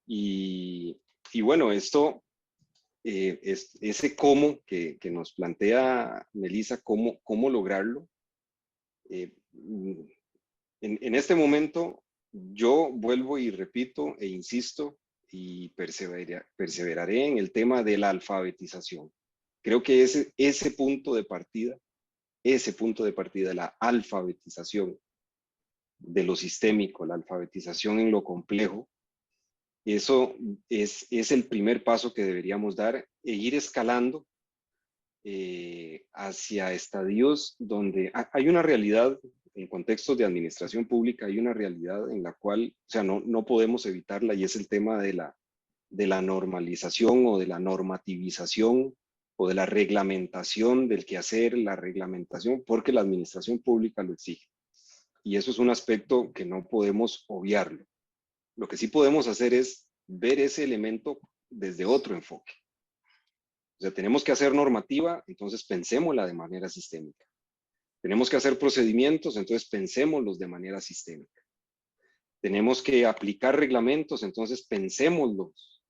y bueno, esto, ese cómo que nos plantea Melissa, cómo lograrlo. En este momento yo vuelvo y repito e insisto y perseveraré en el tema de la alfabetización. Creo que ese punto de partida, la alfabetización de lo sistémico, la alfabetización en lo complejo, eso es el primer paso que deberíamos dar e ir escalando hacia estadios donde hay una realidad en contextos de administración pública, hay una realidad en la cual, o sea, no podemos evitarla, y es el tema de la normalización o de la normativización o de la reglamentación del quehacer, la reglamentación, porque la administración pública lo exige. Y eso es un aspecto que no podemos obviarlo. Lo que sí podemos hacer es ver ese elemento desde otro enfoque. O sea, tenemos que hacer normativa, entonces pensémosla de manera sistémica. Tenemos que hacer procedimientos, entonces pensémoslos de manera sistémica. Tenemos que aplicar reglamentos, entonces pensémoslos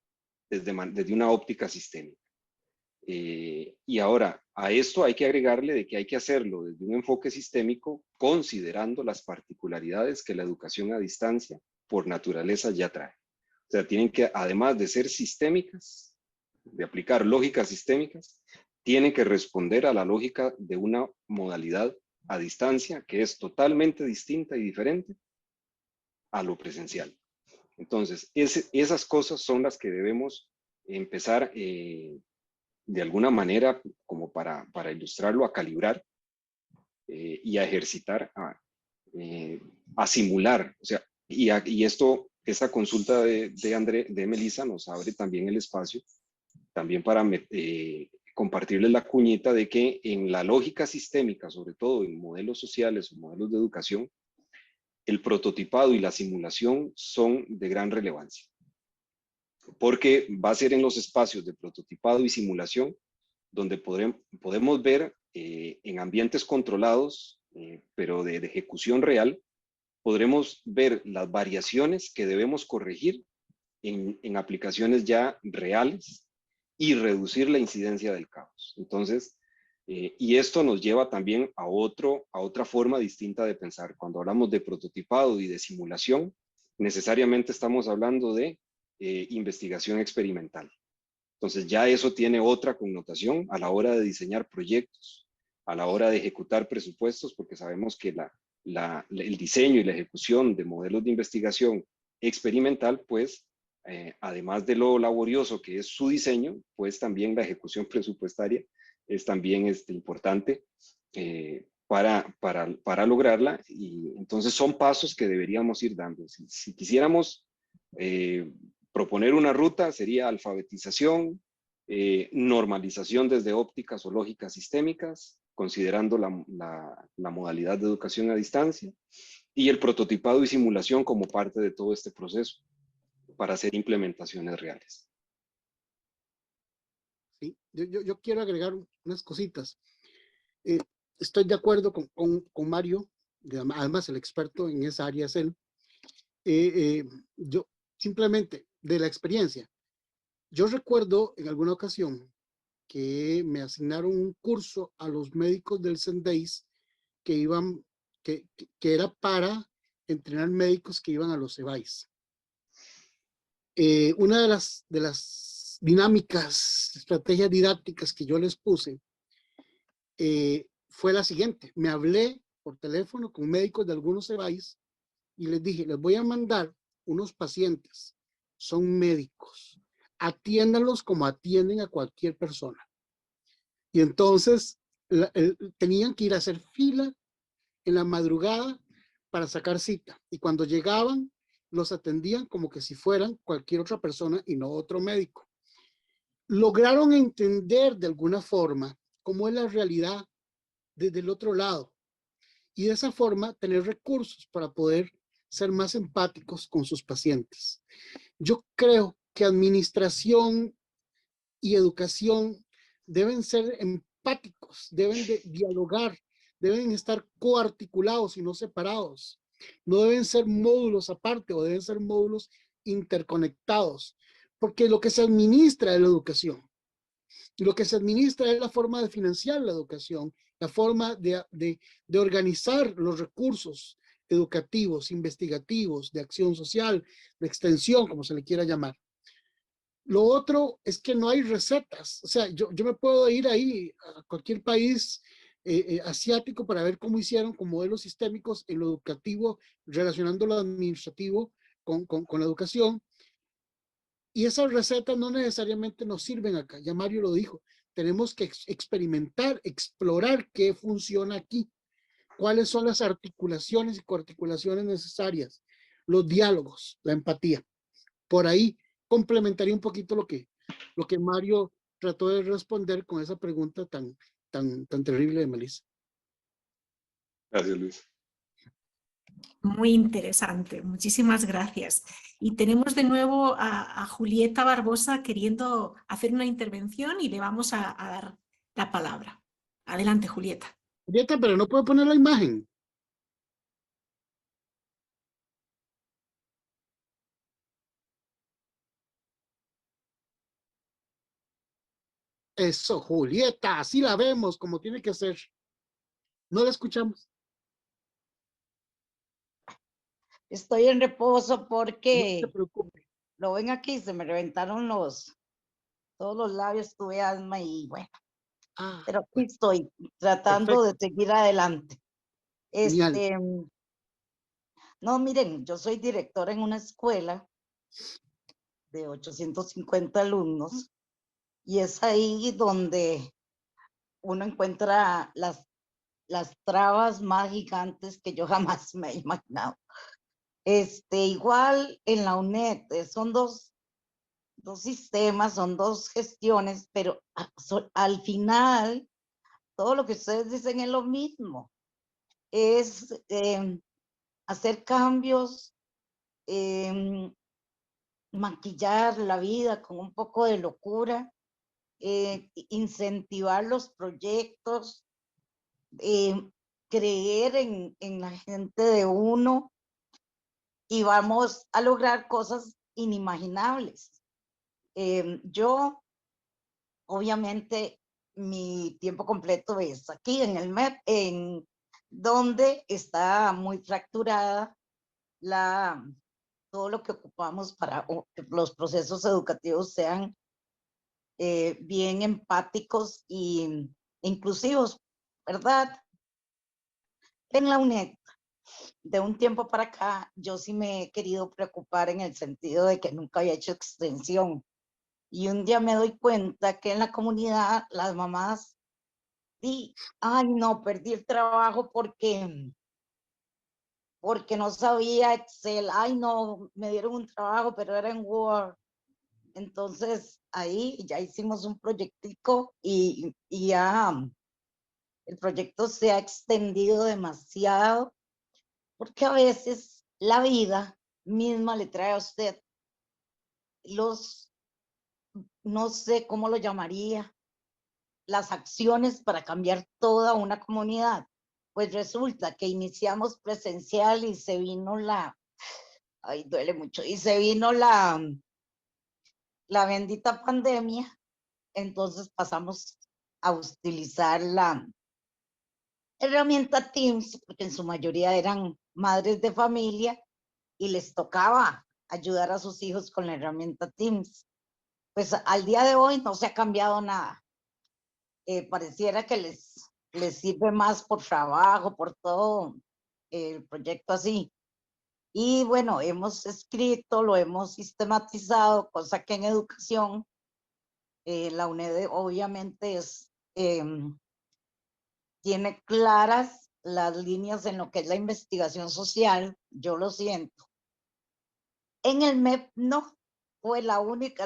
desde una óptica sistémica. Y ahora, a esto hay que agregarle de que hay que hacerlo desde un enfoque sistémico, considerando las particularidades que la educación a distancia por naturaleza ya trae. O sea, tienen que, además de ser sistémicas, de aplicar lógicas sistémicas, tienen que responder a la lógica de una modalidad a distancia que es totalmente distinta y diferente a lo presencial. Entonces, esas cosas son las que debemos empezar de alguna manera, como para ilustrarlo, a calibrar y a ejercitar, a simular. O sea, y esto, esta consulta de Melissa nos abre también el espacio, también para compartirles la cuñita de que en la lógica sistémica, sobre todo en modelos sociales o modelos de educación, el prototipado y la simulación son de gran relevancia, porque va a ser en los espacios de prototipado y simulación donde podemos ver en ambientes controlados, pero de ejecución real, podremos ver las variaciones que debemos corregir en aplicaciones ya reales y reducir la incidencia del caos. Entonces, y esto nos lleva también a otra forma distinta de pensar. Cuando hablamos de prototipado y de simulación, necesariamente estamos hablando de investigación experimental. Entonces ya eso tiene otra connotación a la hora de diseñar proyectos, a la hora de ejecutar presupuestos, porque sabemos que el diseño y la ejecución de modelos de investigación experimental, pues, además de lo laborioso que es su diseño, pues también la ejecución presupuestaria es también importante para lograrla. Y entonces son pasos que deberíamos ir dando. Si quisiéramos proponer una ruta, sería alfabetización, normalización desde ópticas o lógicas sistémicas, considerando la modalidad de educación a distancia, y el prototipado y simulación como parte de todo este proceso para hacer implementaciones reales. Sí, yo quiero agregar unas cositas. Estoy de acuerdo con Mario, además el experto en esa área es él. Yo simplemente de la experiencia, yo recuerdo en alguna ocasión que me asignaron un curso a los médicos del CENDEIS que era para entrenar médicos que iban a los EBAIS. Una de las dinámicas, estrategias didácticas que yo les puse fue la siguiente. Me hablé por teléfono con médicos de algunos EBAIS y les dije, les voy a mandar unos pacientes, son médicos, atiéndanlos como atienden a cualquier persona. Y entonces tenían que ir a hacer fila en la madrugada para sacar cita. Y cuando llegaban, los atendían como que si fueran cualquier otra persona y no otro médico. Lograron entender de alguna forma cómo es la realidad desde el otro lado. Y de esa forma tener recursos para poder ser más empáticos con sus pacientes. Yo creo que administración y educación deben ser empáticos, deben de dialogar, deben estar coarticulados y no separados. No deben ser módulos aparte o deben ser módulos interconectados, porque lo que se administra es la educación. Y lo que se administra es la forma de financiar la educación, la forma de organizar los recursos educativos, investigativos, de acción social, de extensión, como se le quiera llamar. Lo otro es que no hay recetas. O sea, yo me puedo ir ahí a cualquier país asiático para ver cómo hicieron con modelos sistémicos en lo educativo, relacionando lo administrativo con la educación. Y esas recetas no necesariamente nos sirven acá. Ya Mario lo dijo. Tenemos que experimentar, explorar qué funciona aquí. Cuáles son las articulaciones y coarticulaciones necesarias. Los diálogos, la empatía. Por ahí complementaría un poquito lo que Mario trató de responder con esa pregunta tan terrible de Melissa. Gracias, Luis. Muy interesante, muchísimas gracias. Y tenemos de nuevo a Julieta Barbosa queriendo hacer una intervención y le vamos a dar la palabra. Adelante, Julieta. Julieta, pero no puedo poner la imagen. Eso, Julieta, así la vemos como tiene que ser. No la escuchamos. Estoy en reposo No se porque preocupe. lo ven aquí, se me reventaron todos los labios, tuve asma y bueno, pero aquí Bueno, estoy tratando de perfecto. seguir adelante. Genial. No, miren, yo soy directora en una escuela de 850 alumnos y es ahí donde uno encuentra las trabas más gigantes que yo jamás me he imaginado. Igual en la UNED, son dos sistemas, son dos gestiones, pero al final todo lo que ustedes dicen es lo mismo, es hacer cambios, maquillar la vida con un poco de locura, incentivar los proyectos, creer en la gente de uno y vamos a lograr cosas inimaginables. Yo, obviamente, mi tiempo completo es aquí en el MEP, en donde está muy fracturada todo lo que ocupamos para que los procesos educativos sean bien empáticos e inclusivos, ¿verdad? En la UNED, de un tiempo para acá, yo sí me he querido preocupar en el sentido de que nunca había hecho extensión. Y un día me doy cuenta que en la comunidad las mamás, ay no, perdí el trabajo porque no sabía Excel, ay no, me dieron un trabajo, pero era en Word. Entonces ahí ya hicimos un proyectico y ya el proyecto se ha extendido demasiado, porque a veces la vida misma le trae a usted no sé cómo lo llamaría, las acciones para cambiar toda una comunidad. Pues resulta que iniciamos presencial y se vino ay, duele mucho, y se vino la bendita pandemia, entonces pasamos a utilizar la herramienta Teams, porque en su mayoría eran madres de familia y les tocaba ayudar a sus hijos con la herramienta Teams. Pues al día de hoy no se ha cambiado nada. Pareciera que les sirve más por trabajo, por todo el proyecto así. Y bueno, hemos escrito, lo hemos sistematizado, cosa que en educación, la UNED obviamente tiene claras las líneas en lo que es la investigación social, yo lo siento. En el MEP no, fue la única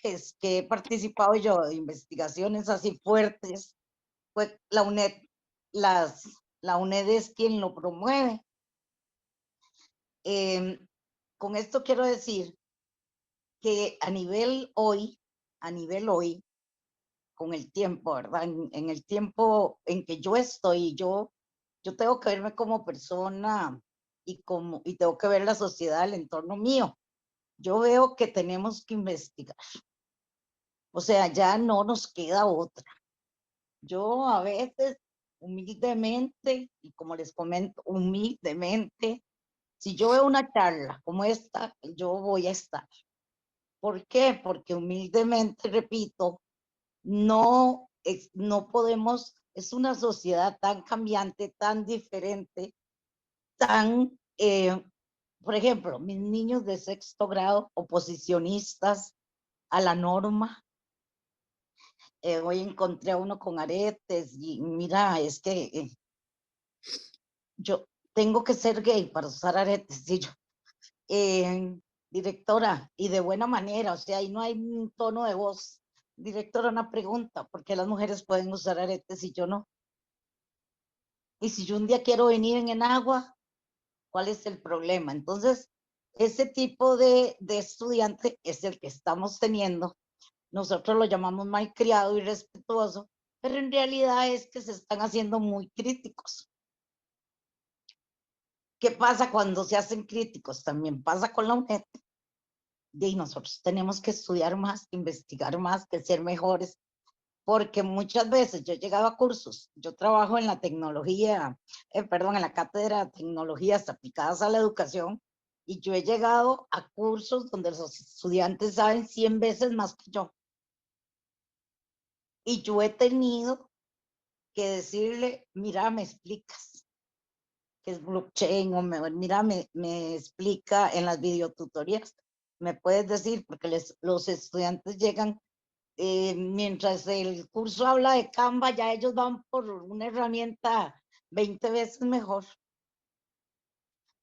vez que he participado yo de investigaciones así fuertes, fue la UNED, la UNED es quien lo promueve. Con esto quiero decir que a nivel hoy, con el tiempo, ¿verdad? En el tiempo en que yo estoy, yo tengo que verme como persona y tengo que ver la sociedad, el entorno mío. Yo veo que tenemos que investigar. O sea, ya no nos queda otra. Yo a veces, humildemente, y como les comento, humildemente, si yo veo una charla como esta, yo voy a estar. ¿Por qué? Porque humildemente, repito, no podemos, es una sociedad tan cambiante, tan diferente, tan, por ejemplo, mis niños de sexto grado, oposicionistas a la norma. Hoy encontré a uno con aretes y mira, es que yo tengo que ser gay para usar aretes. Y yo, directora, y de buena manera, o sea, ahí no hay un tono de voz. Directora, una pregunta, ¿por qué las mujeres pueden usar aretes y yo no? Y si yo un día quiero venir en agua, ¿cuál es el problema? Entonces, ese tipo de estudiante es el que estamos teniendo. Nosotros lo llamamos malcriado y respetuoso, pero en realidad es que se están haciendo muy críticos. ¿Qué pasa cuando se hacen críticos? También pasa con la UNED. Y nosotros tenemos que estudiar más, investigar más, que ser mejores, porque muchas veces yo he llegado a cursos, yo trabajo en la tecnología, en la cátedra de tecnologías aplicadas a la educación, y yo he llegado a cursos donde los estudiantes saben 100 veces más que yo. Y yo he tenido que decirle, mira, me explicas qué es blockchain, o mira, me explica en las videotutorías, me puedes decir, porque los estudiantes llegan, mientras el curso habla de Canva, ya ellos van por una herramienta 20 veces mejor.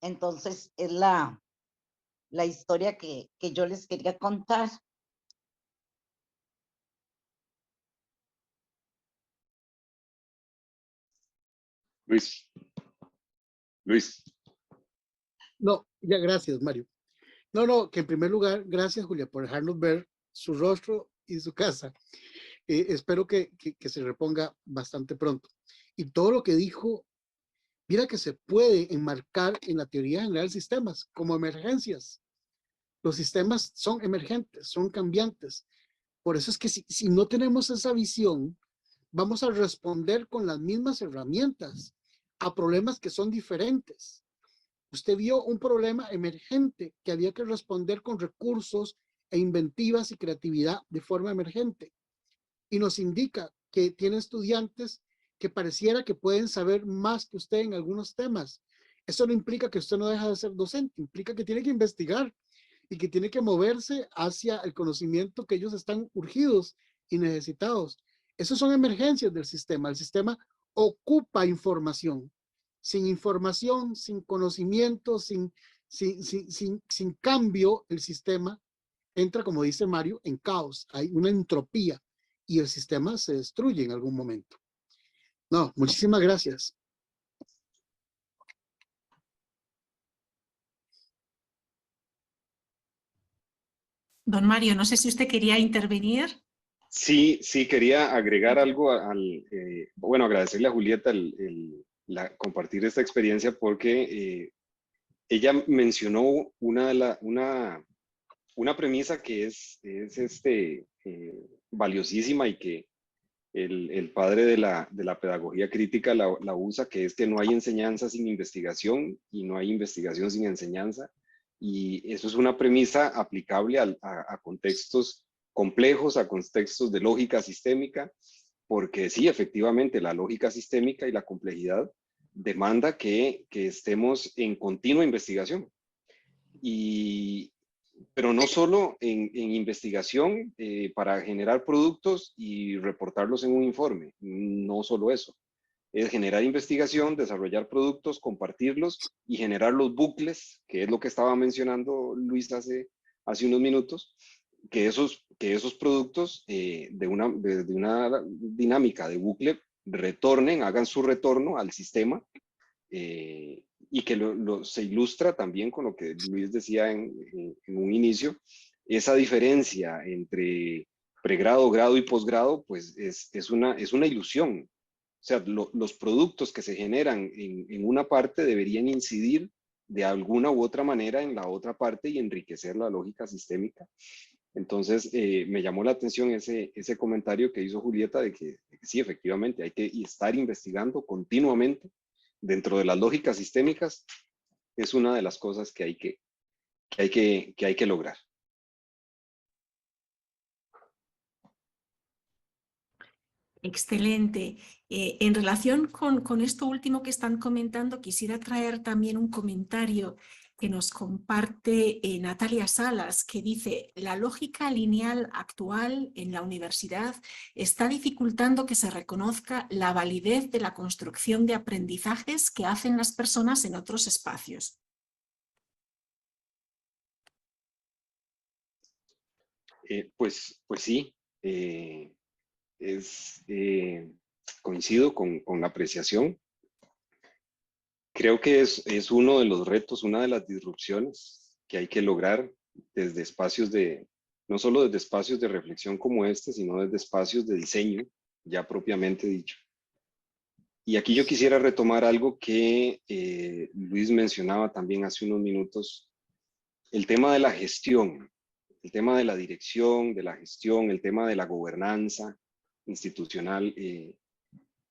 Entonces, es la historia que yo les quería contar. Luis. No, ya gracias, Mario. No, que en primer lugar, gracias, Julia, por dejarnos ver su rostro y su casa. Espero que se reponga bastante pronto. Y todo lo que dijo, mira que se puede enmarcar en la teoría general de sistemas como emergencias. Los sistemas son emergentes, son cambiantes. Por eso es que si no tenemos esa visión, vamos a responder con las mismas herramientas a problemas que son diferentes. Usted vio un problema emergente que había que responder con recursos e inventivas y creatividad de forma emergente. Y nos indica que tiene estudiantes que pareciera que pueden saber más que usted en algunos temas. Eso no implica que usted no deja de ser docente, implica que tiene que investigar y que tiene que moverse hacia el conocimiento que ellos están urgidos y necesitados. Esas son emergencias del sistema. El sistema ocupa información. Sin información, sin conocimiento, sin cambio, el sistema entra, como dice Mario, en caos. Hay una entropía y el sistema se destruye en algún momento. No, muchísimas gracias. Don Mario, no sé si usted quería intervenir. Sí, quería agregar algo bueno, agradecerle a Julieta compartir esta experiencia porque ella mencionó una premisa que es valiosísima y que el padre de la pedagogía crítica la usa, que es que no hay enseñanza sin investigación y no hay investigación sin enseñanza. Y eso es una premisa aplicable a contextos complejos, a contextos de lógica sistémica, porque sí, efectivamente, la lógica sistémica y la complejidad demanda que estemos en continua investigación. Pero no solo en investigación para generar productos y reportarlos en un informe, no solo eso. Es generar investigación, desarrollar productos, compartirlos y generar los bucles, que es lo que estaba mencionando Luis hace unos minutos, que esos productos de una dinámica de bucle retornen, hagan su retorno al sistema, y que se ilustra también con lo que Luis decía en un inicio, esa diferencia entre pregrado, grado y posgrado, pues es una ilusión. O sea, los productos que se generan en una parte deberían incidir de alguna u otra manera en la otra parte y enriquecer la lógica sistémica. Entonces, me llamó la atención ese comentario que hizo Julieta de que sí, efectivamente, hay que estar investigando continuamente dentro de las lógicas sistémicas. Es una de las cosas que hay que lograr. Excelente. En relación con esto último que están comentando, quisiera traer también un comentario que nos comparte Natalia Salas, que dice: la lógica lineal actual en la universidad está dificultando que se reconozca la validez de la construcción de aprendizajes que hacen las personas en otros espacios. Pues sí. Coincido con la apreciación. Creo que es uno de los retos, una de las disrupciones que hay que lograr desde espacios no solo desde espacios de reflexión como este, sino desde espacios de diseño, ya propiamente dicho. Y aquí yo quisiera retomar algo que Luis mencionaba también hace unos minutos, el tema de la gestión, el tema de la dirección, de la gestión, el tema de la gobernanza institucional.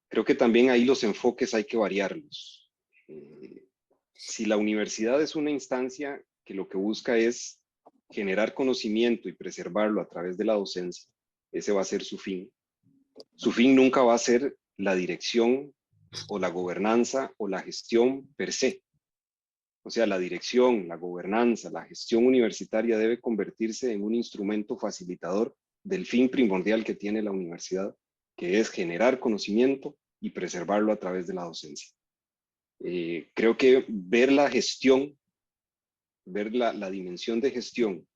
Creo que también ahí los enfoques hay que variarlos. Si la universidad es una instancia que lo que busca es generar conocimiento y preservarlo a través de la docencia, ese va a ser su fin. Su fin nunca va a ser la dirección o la gobernanza o la gestión per se. O sea, la dirección, la gobernanza, la gestión universitaria debe convertirse en un instrumento facilitador del fin primordial que tiene la universidad, que es generar conocimiento y preservarlo a través de la docencia. Creo que ver la gestión, ver la dimensión de gestión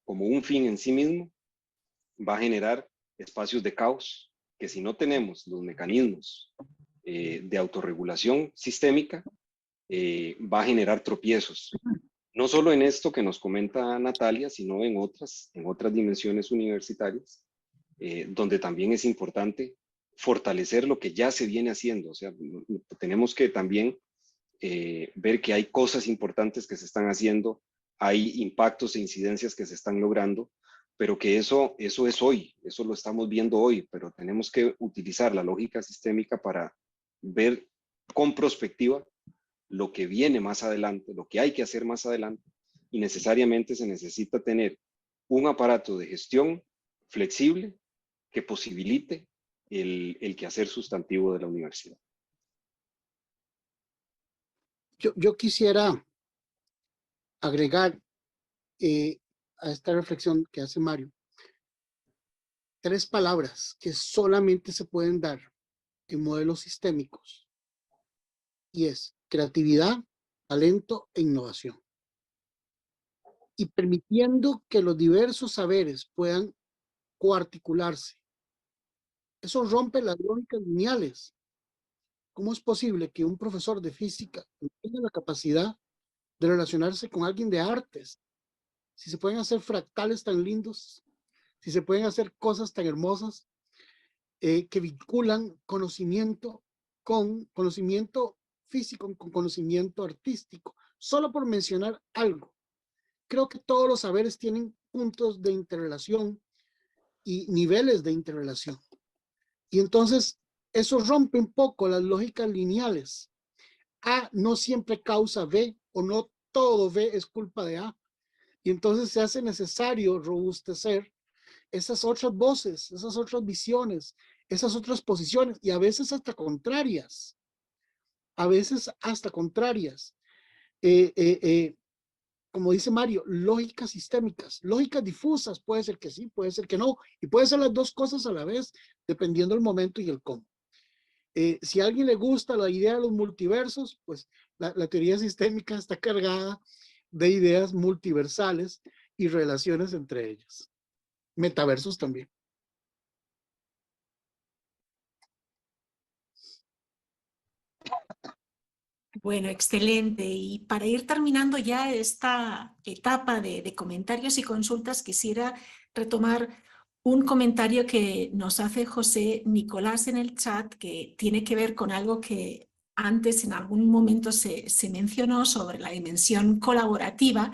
como un fin en sí mismo, va a generar espacios de caos, que si no tenemos los mecanismos de autorregulación sistémica, va a generar tropiezos. No solo en esto que nos comenta Natalia, sino en otras dimensiones universitarias, donde también es importante fortalecer lo que ya se viene haciendo. O sea, tenemos que también ver que hay cosas importantes que se están haciendo, hay impactos e incidencias que se están logrando, pero que eso es hoy, eso lo estamos viendo hoy, pero tenemos que utilizar la lógica sistémica para ver con prospectiva lo que viene más adelante, lo que hay que hacer más adelante, y necesariamente se necesita tener un aparato de gestión flexible que posibilite el quehacer sustantivo de la universidad. Yo quisiera agregar a esta reflexión que hace Mario 3 palabras que solamente se pueden dar en modelos sistémicos, y es creatividad, talento e innovación. Y permitiendo que los diversos saberes puedan coarticularse. Eso rompe las lógicas lineales. ¿Cómo es posible que un profesor de física tenga la capacidad de relacionarse con alguien de artes? Si se pueden hacer fractales tan lindos, si se pueden hacer cosas tan hermosas que vinculan conocimiento con conocimiento físico, con conocimiento artístico, solo por mencionar algo. Creo que todos los saberes tienen puntos de interrelación y niveles de interrelación. Y entonces eso rompe un poco las lógicas lineales. A no siempre causa B, o no todo B es culpa de A. Y entonces se hace necesario robustecer esas otras voces, esas otras visiones, esas otras posiciones, y a veces hasta contrarias. A veces hasta contrarias. Como dice Mario, lógicas sistémicas, lógicas difusas, puede ser que sí, puede ser que no, y puede ser las dos cosas a la vez, dependiendo del momento y el cómo. Si a alguien le gusta la idea de los multiversos, pues la teoría sistémica está cargada de ideas multiversales y relaciones entre ellas. Metaversos también. Bueno, excelente. Y para ir terminando ya esta etapa de comentarios y consultas, quisiera retomar un comentario que nos hace José Nicolás en el chat, que tiene que ver con algo que antes en algún momento se mencionó sobre la dimensión colaborativa,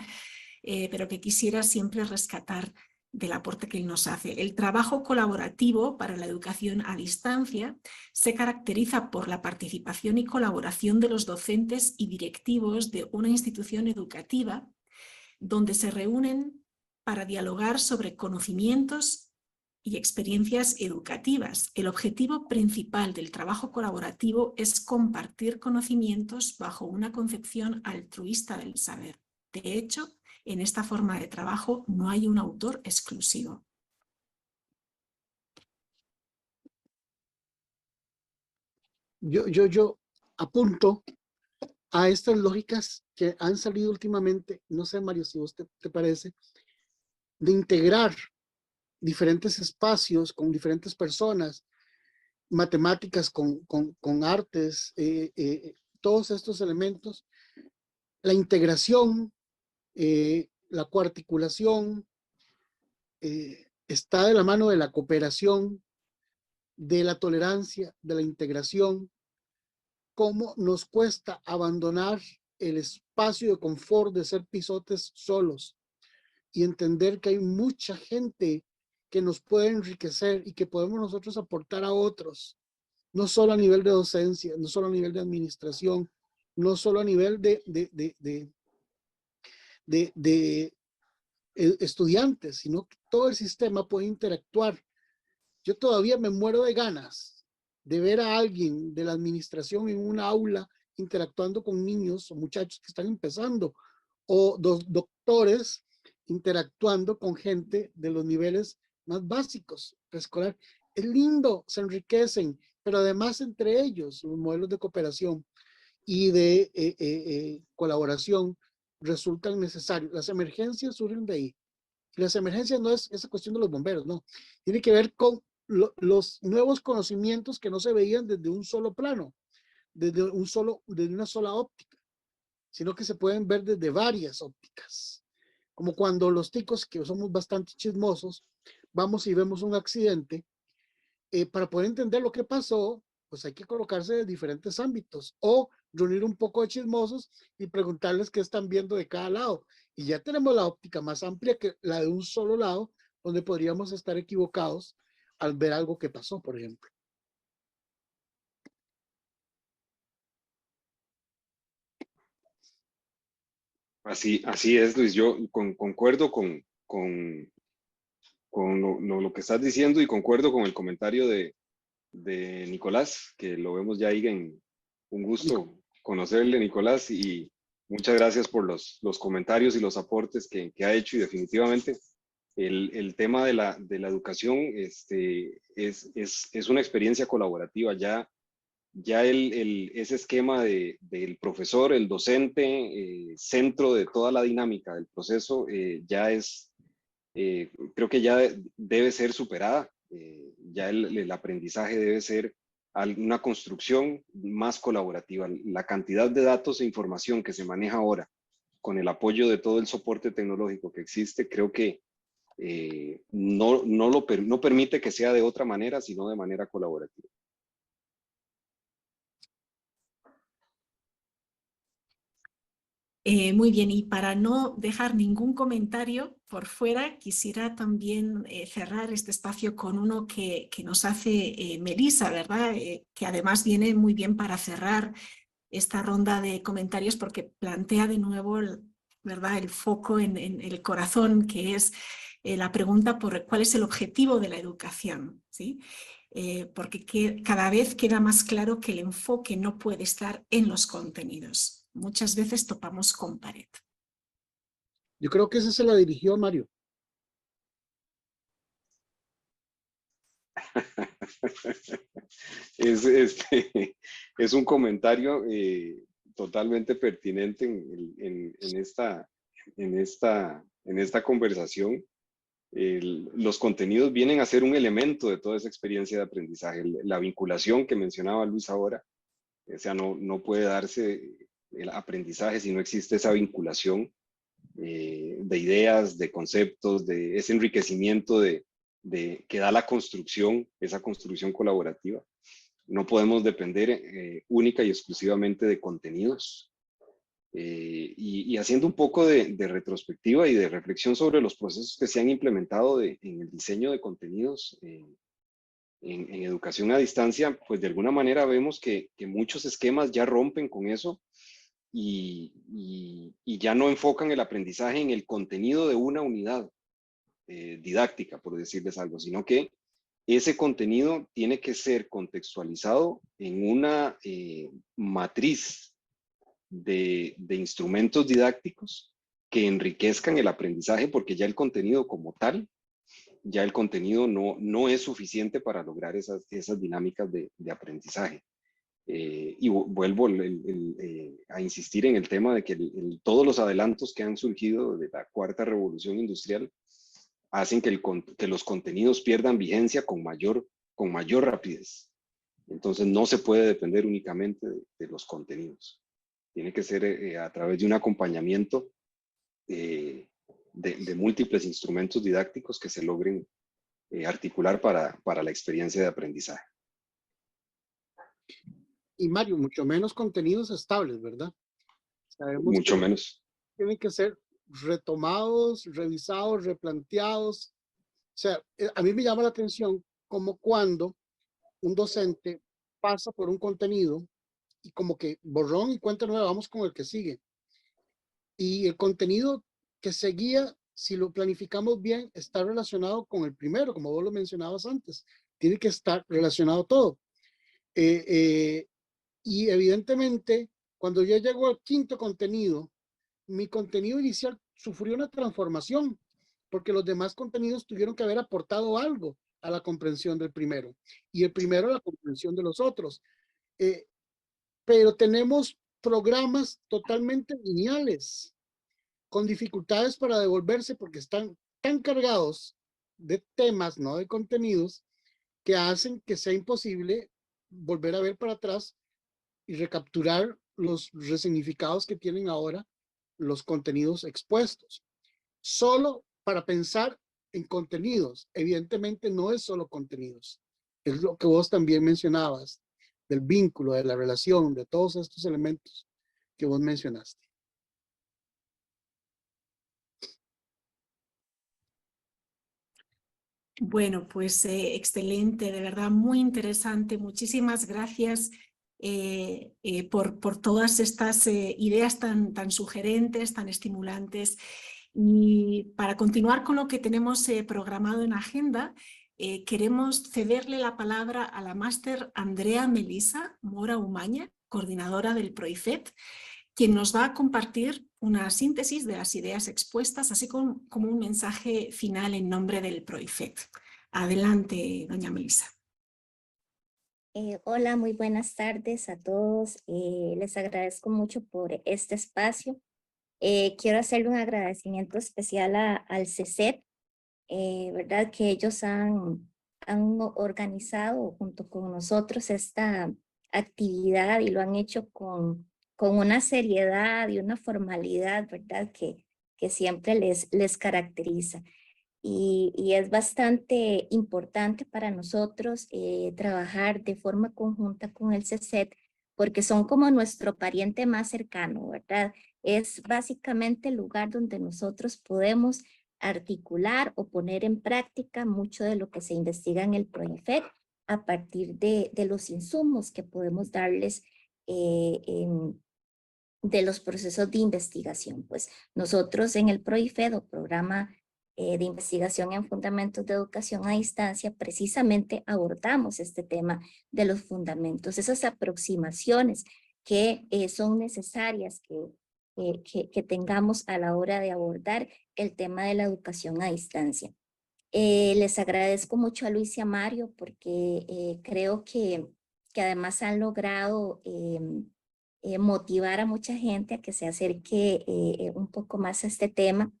pero que quisiera siempre rescatar del aporte que él nos hace. El trabajo colaborativo para la educación a distancia se caracteriza por la participación y colaboración de los docentes y directivos de una institución educativa donde se reúnen para dialogar sobre conocimientos y experiencias educativas. El objetivo principal del trabajo colaborativo es compartir conocimientos bajo una concepción altruista del saber. De hecho, en esta forma de trabajo no hay un autor exclusivo. Yo apunto a estas lógicas que han salido últimamente, no sé, Mario, si a usted te parece, de integrar diferentes espacios con diferentes personas, matemáticas con artes, todos estos elementos, la integración, la coarticulación, está de la mano de la cooperación, de la tolerancia, de la integración. Cómo nos cuesta abandonar el espacio de confort de ser pisotes solos y entender que hay mucha gente que nos puede enriquecer y que podemos nosotros aportar a otros, no solo a nivel de docencia, no solo a nivel de administración, no solo a nivel de estudiantes, sino que todo el sistema puede interactuar. Yo todavía me muero de ganas de ver a alguien de la administración en una aula interactuando con niños o muchachos que están empezando, o doctores interactuando con gente de los niveles más básicos, preescolar. Es lindo, se enriquecen, pero además entre ellos los modelos de cooperación y de colaboración resultan necesarios. Las emergencias surgen de ahí. Las emergencias no es esa cuestión de los bomberos, no. Tiene que ver con los nuevos conocimientos que no se veían desde un solo plano, desde una sola óptica, sino que se pueden ver desde varias ópticas. Como cuando los ticos, que somos bastante chismosos, vamos y vemos un accidente, para poder entender lo que pasó, pues hay que colocarse de diferentes ámbitos o reunir un poco de chismosos y preguntarles qué están viendo de cada lado. Y ya tenemos la óptica más amplia que la de un solo lado, donde podríamos estar equivocados al ver algo que pasó, por ejemplo. Así es, Luis. Yo concuerdo con lo que estás diciendo y concuerdo con el comentario de Nicolás, que lo vemos ya ahí en un gusto conocerle, Nicolás, y muchas gracias por los comentarios y los aportes que ha hecho, y definitivamente el tema de la educación es una experiencia colaborativa. Ya ese esquema del profesor, el docente, centro de toda la dinámica del proceso, creo que ya debe ser superada. Ya el aprendizaje debe ser una construcción más colaborativa. La cantidad de datos e información que se maneja ahora, con el apoyo de todo el soporte tecnológico que existe, creo que no permite que sea de otra manera, sino de manera colaborativa. Muy bien, y para no dejar ningún comentario por fuera, quisiera también cerrar este espacio con uno que nos hace Melissa, ¿verdad? Que además viene muy bien para cerrar esta ronda de comentarios porque plantea de nuevo, ¿verdad?, el foco en el corazón, que es la pregunta por cuál es el objetivo de la educación, ¿sí? Porque cada vez queda más claro que el enfoque no puede estar en los contenidos. Muchas veces topamos con pared. Yo creo que esa se la dirigió a Mario. Es un comentario totalmente pertinente en esta conversación. Los contenidos vienen a ser un elemento de toda esa experiencia de aprendizaje. La vinculación que mencionaba Luis ahora, o sea, no puede darse el aprendizaje si no existe esa vinculación de ideas, de conceptos, de ese enriquecimiento de que da la construcción, esa construcción colaborativa. No podemos depender única y exclusivamente de contenidos. Y haciendo un poco de retrospectiva y de reflexión sobre los procesos que se han implementado en el diseño de contenidos en educación a distancia, pues de alguna manera vemos que muchos esquemas ya rompen con eso y ya no enfocan el aprendizaje en el contenido de una unidad didáctica, por decirles algo, sino que ese contenido tiene que ser contextualizado en una matriz de instrumentos didácticos que enriquezcan el aprendizaje, porque ya el contenido como tal, ya el contenido no es suficiente para lograr esas dinámicas de aprendizaje. Y vuelvo a insistir en el tema de que todos los adelantos que han surgido de la cuarta revolución industrial hacen que los contenidos pierdan vigencia con mayor rapidez. Entonces no se puede depender únicamente de los contenidos. Tiene que ser a través de un acompañamiento de múltiples instrumentos didácticos que se logren articular para la experiencia de aprendizaje. Y Mario, mucho menos contenidos estables, ¿verdad? Sabemos mucho que menos. Tienen que ser retomados, revisados, replanteados. O sea, a mí me llama la atención como cuando un docente pasa por un contenido y como que borrón y cuenta nueva, vamos con el que sigue. Y el contenido que seguía, si lo planificamos bien, está relacionado con el primero, como vos lo mencionabas antes. Tiene que estar relacionado todo. Y evidentemente, cuando yo llego al quinto contenido, mi contenido inicial sufrió una transformación, porque los demás contenidos tuvieron que haber aportado algo a la comprensión del primero, y el primero a la comprensión de los otros. Pero tenemos programas totalmente lineales, con dificultades para devolverse porque están tan cargados de temas, no de contenidos, que hacen que sea imposible volver a ver para atrás y recapturar los resignificados que tienen ahora los contenidos expuestos. Solo para pensar en contenidos, evidentemente no es solo contenidos, es lo que vos también mencionabas, del vínculo, de la relación, de todos estos elementos que vos mencionaste. Bueno, pues excelente, de verdad muy interesante. Muchísimas gracias por todas estas ideas tan sugerentes, tan estimulantes. Y para continuar con lo que tenemos programado en agenda, queremos cederle la palabra a la máster Andrea Melisa Mora Umaña, coordinadora del PROIFET, quien nos va a compartir una síntesis de las ideas expuestas, así como un mensaje final en nombre del PROIFET. Adelante, doña Melisa. Hola, muy buenas tardes a todos. Les agradezco mucho por este espacio. Quiero hacerle un agradecimiento especial al CECET, ¿verdad? Que ellos han organizado junto con nosotros esta actividad y lo han hecho con una seriedad y una formalidad, ¿verdad? Que siempre les caracteriza. Y es bastante importante para nosotros trabajar de forma conjunta con el CECET, porque son como nuestro pariente más cercano, ¿verdad? Es básicamente el lugar donde nosotros podemos articular o poner en práctica mucho de lo que se investiga en el PROIFET a partir de los insumos que podemos darles de los procesos de investigación. Pues nosotros en el PROIFET o Programa de Investigación en Fundamentos de Educación a Distancia precisamente abordamos este tema de los fundamentos, esas aproximaciones que son necesarias que tengamos a la hora de abordar el tema de la educación a distancia. Les agradezco mucho a Luis y a Mario porque creo que además han logrado motivar a mucha gente a que se acerque un poco más a este tema.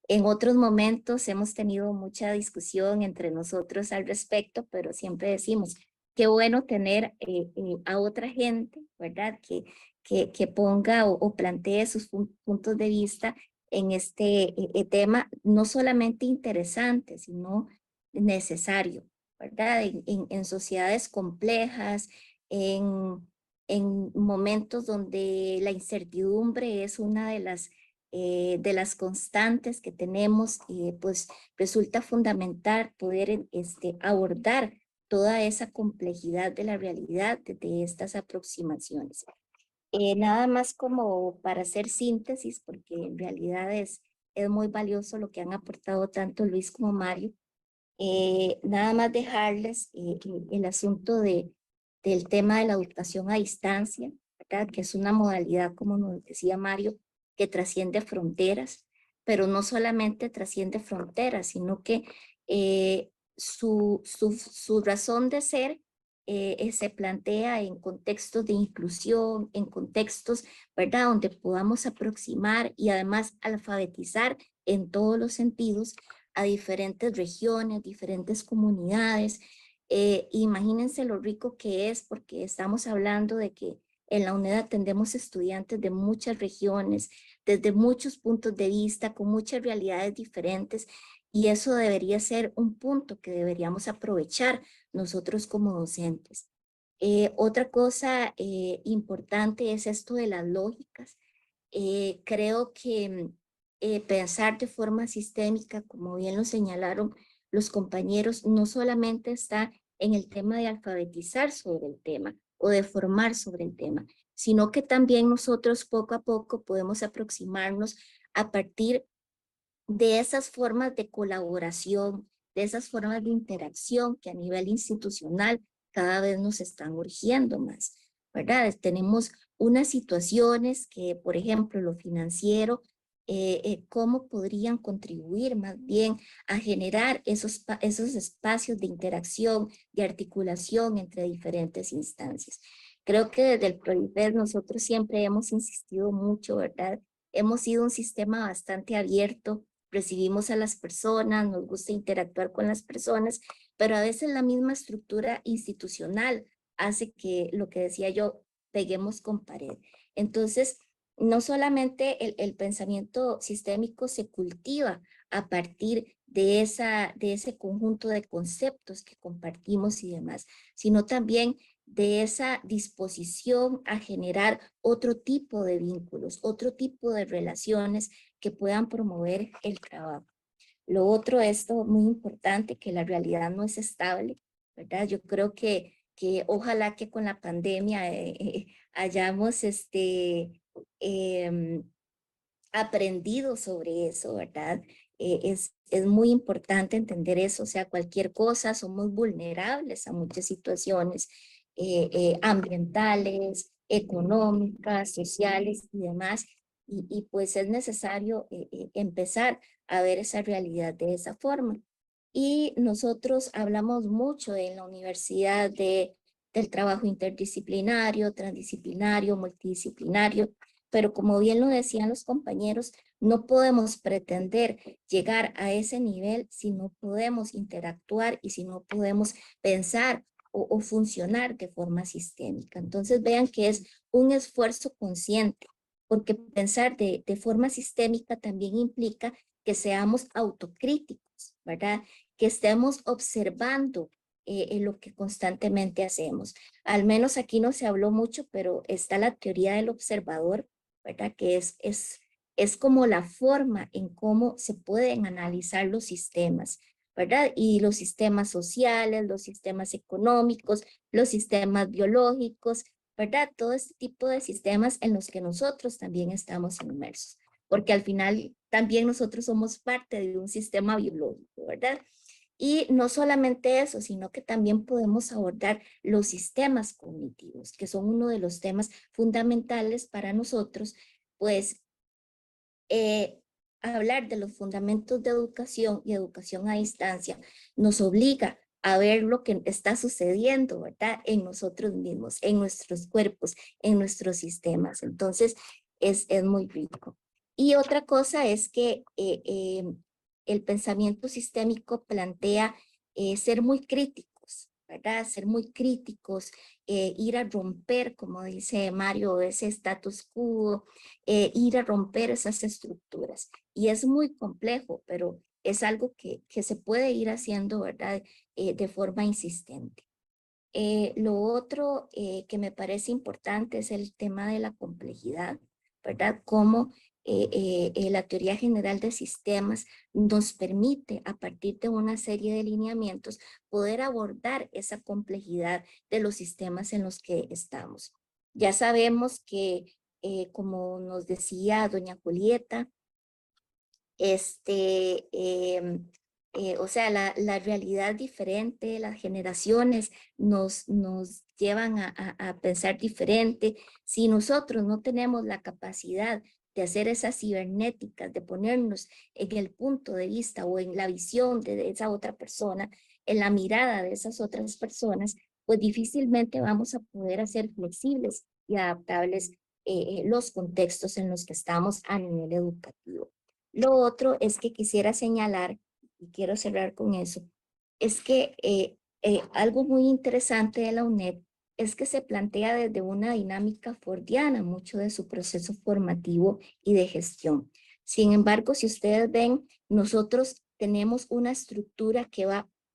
En otros momentos hemos tenido mucha discusión entre nosotros al respecto, pero siempre decimos, qué bueno tener a otra gente, ¿verdad? Que ponga o plantee sus puntos de vista en este tema, no solamente interesante, sino necesario, ¿verdad? En sociedades complejas, en momentos donde la incertidumbre es una de las constantes que tenemos, pues resulta fundamental poder abordar toda esa complejidad de la realidad desde estas aproximaciones. Nada más como para hacer síntesis, porque en realidad es muy valioso lo que han aportado tanto Luis como Mario. Nada más dejarles el asunto del tema de la educación a distancia, ¿verdad? Que es una modalidad, como nos decía Mario, que trasciende fronteras, pero no solamente trasciende fronteras, sino que su razón de ser se plantea en contextos de inclusión, en contextos, ¿verdad?, donde podamos aproximar y además alfabetizar en todos los sentidos a diferentes regiones, diferentes comunidades. Imagínense lo rico que es, porque estamos hablando de que en la UNED atendemos estudiantes de muchas regiones, desde muchos puntos de vista, con muchas realidades diferentes, y eso debería ser un punto que deberíamos aprovechar nosotros como docentes. Otra cosa importante es esto de las lógicas. Creo que pensar de forma sistémica, como bien lo señalaron los compañeros, no solamente está en el tema de alfabetizar sobre el tema o de formar sobre el tema, sino que también nosotros poco a poco podemos aproximarnos a partir de esas formas de colaboración, de esas formas de interacción que a nivel institucional cada vez nos están urgiendo más, ¿verdad? Tenemos unas situaciones que, por ejemplo, lo financiero, cómo podrían contribuir más bien a generar esos espacios de interacción, de articulación entre diferentes instancias. Creo que desde el PROIFED nosotros siempre hemos insistido mucho, ¿verdad? Hemos sido un sistema bastante abierto, recibimos a las personas, nos gusta interactuar con las personas, pero a veces la misma estructura institucional hace que, lo que decía yo, peguemos con pared. Entonces, no solamente el pensamiento sistémico se cultiva a partir de ese conjunto de conceptos que compartimos y demás, sino también de esa disposición a generar otro tipo de vínculos, otro tipo de relaciones que puedan promover el trabajo. Lo otro, esto muy importante, que la realidad no es estable, ¿verdad? Yo creo que ojalá que con la pandemia hayamos aprendido sobre eso, ¿verdad? Es muy importante entender eso, o sea, cualquier cosa, somos vulnerables a muchas situaciones ambientales, económicas, sociales y demás, y pues es necesario empezar a ver esa realidad de esa forma. Y nosotros hablamos mucho en la universidad del trabajo interdisciplinario, transdisciplinario, multidisciplinario, pero como bien lo decían los compañeros, no podemos pretender llegar a ese nivel si no podemos interactuar y si no podemos pensar o funcionar de forma sistémica. Entonces vean que es un esfuerzo consciente, porque pensar de forma sistémica también implica que seamos autocríticos, ¿verdad? Que estemos observando en lo que constantemente hacemos. Al menos aquí no se habló mucho, pero está la teoría del observador, ¿verdad? Que es como la forma en cómo se pueden analizar los sistemas, ¿verdad? Y los sistemas sociales, los sistemas económicos, los sistemas biológicos, ¿verdad? Todo este tipo de sistemas en los que nosotros también estamos inmersos, porque al final también nosotros somos parte de un sistema biológico, ¿verdad? Y no solamente eso, sino que también podemos abordar los sistemas cognitivos, que son uno de los temas fundamentales para nosotros, pues hablar de los fundamentos de educación y educación a distancia nos obliga a ver lo que está sucediendo, ¿verdad? En nosotros mismos, en nuestros cuerpos, en nuestros sistemas. Entonces, es muy rico. Y otra cosa es que el pensamiento sistémico plantea ser muy críticos, ¿verdad? Ser muy críticos, ir a romper, como dice Mario, ese status quo, ir a romper esas estructuras. Y es muy complejo, pero es algo que se puede ir haciendo, ¿verdad? De forma insistente. Lo otro que me parece importante es el tema de la complejidad, ¿verdad? Cómo la teoría general de sistemas nos permite, a partir de una serie de lineamientos, poder abordar esa complejidad de los sistemas en los que estamos. Ya sabemos que, como nos decía doña Julieta, o sea, la realidad diferente, las generaciones nos llevan a pensar diferente. Si nosotros no tenemos la capacidad de hacer esas cibernéticas, de ponernos en el punto de vista o en la visión de esa otra persona, en la mirada de esas otras personas, pues difícilmente vamos a poder hacer flexibles y adaptables los contextos en los que estamos a nivel educativo. Lo otro es que quisiera señalar, y quiero cerrar con eso, es que algo muy interesante de la UNED es que se plantea desde una dinámica fordiana mucho de su proceso formativo y de gestión. Sin embargo, si ustedes ven, nosotros tenemos una estructura que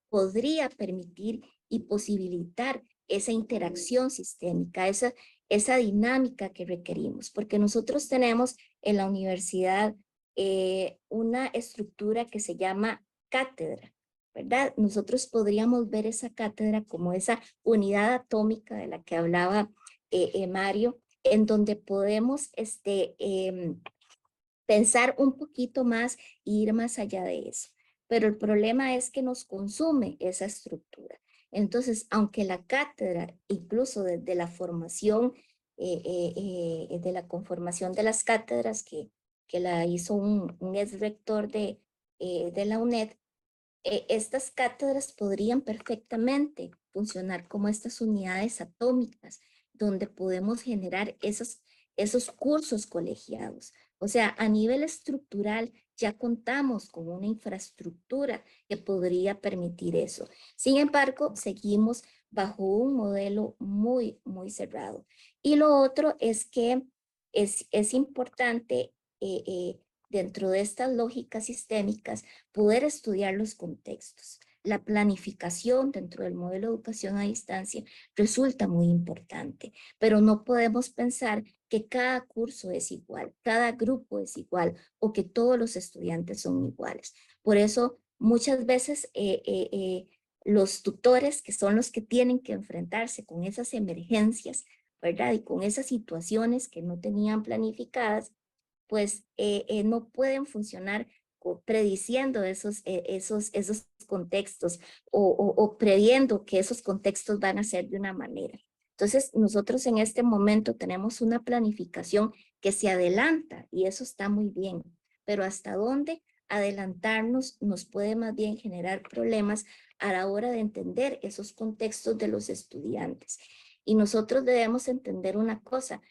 podría permitir y posibilitar esa interacción sistémica, esa dinámica que requerimos, porque nosotros tenemos en la universidad una estructura que se llama cátedra, ¿verdad? Nosotros podríamos ver esa cátedra como esa unidad atómica de la que hablaba Mario, en donde podemos pensar un poquito más e ir más allá de eso. Pero el problema es que nos consume esa estructura. Entonces, aunque la cátedra, incluso desde la formación, de la conformación de las cátedras que la hizo un ex rector de la UNED, estas cátedras podrían perfectamente funcionar como estas unidades atómicas, donde podemos generar esos cursos colegiados. O sea, a nivel estructural ya contamos con una infraestructura que podría permitir eso. Sin embargo, seguimos bajo un modelo muy, muy cerrado. Y lo otro es que es importante dentro de estas lógicas sistémicas poder estudiar los contextos. La planificación dentro del modelo de educación a distancia resulta muy importante, pero no podemos pensar que cada curso es igual, cada grupo es igual o que todos los estudiantes son iguales. Por eso muchas veces los tutores, que son los que tienen que enfrentarse con esas emergencias, ¿verdad? Y con esas situaciones que no tenían planificadas, pues no pueden funcionar prediciendo esos contextos o previendo que esos contextos van a ser de una manera. Entonces, nosotros en este momento tenemos una planificación que se adelanta y eso está muy bien, pero hasta dónde adelantarnos nos puede más bien generar problemas a la hora de entender esos contextos de los estudiantes. Y nosotros debemos entender una cosa,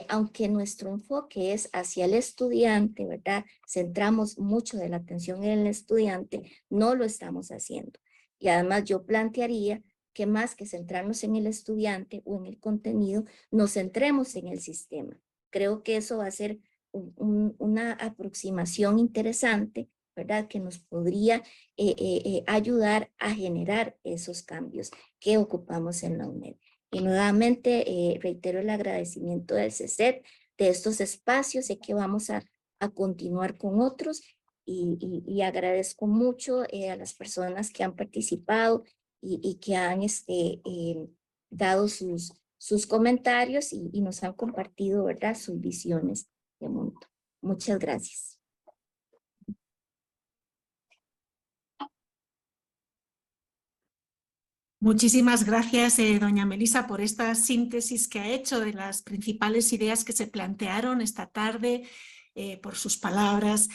aunque nuestro enfoque es hacia el estudiante, ¿verdad? Centramos mucho de la atención en el estudiante, no lo estamos haciendo. Y además yo plantearía que más que centrarnos en el estudiante o en el contenido, nos centremos en el sistema. Creo que eso va a ser una aproximación interesante, ¿verdad? Que nos podría ayudar a generar esos cambios que ocupamos en la UNED. Y nuevamente reitero el agradecimiento del CESET, de estos espacios. Sé que vamos a continuar con otros y agradezco mucho a las personas que han participado y que han dado sus comentarios y nos han compartido, ¿verdad?, sus visiones de mundo. Muchas gracias. Muchísimas gracias, doña Melisa, por esta síntesis que ha hecho de las principales ideas que se plantearon esta tarde, por sus palabras.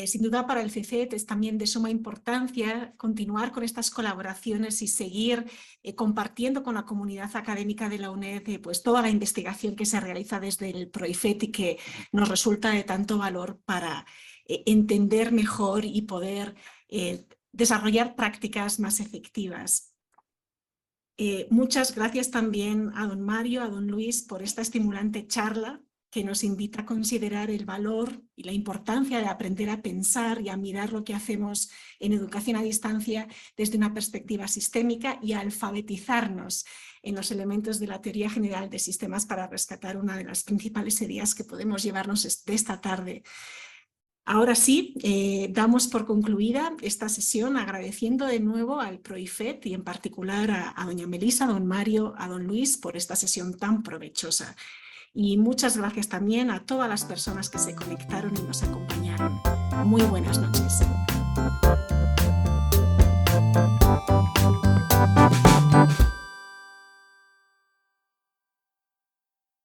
Sin duda para el CECET es también de suma importancia continuar con estas colaboraciones y seguir compartiendo con la comunidad académica de la UNED pues toda la investigación que se realiza desde el PROIFET y que nos resulta de tanto valor para entender mejor y poder desarrollar prácticas más efectivas. Muchas gracias también a don Mario, a don Luis por esta estimulante charla que nos invita a considerar el valor y la importancia de aprender a pensar y a mirar lo que hacemos en educación a distancia desde una perspectiva sistémica y a alfabetizarnos en los elementos de la teoría general de sistemas para rescatar una de las principales ideas que podemos llevarnos de esta tarde. Ahora sí, damos por concluida esta sesión agradeciendo de nuevo al PROIFED y en particular a doña Melisa, a don Mario, a don Luis por esta sesión tan provechosa. Y muchas gracias también a todas las personas que se conectaron y nos acompañaron. Muy buenas noches.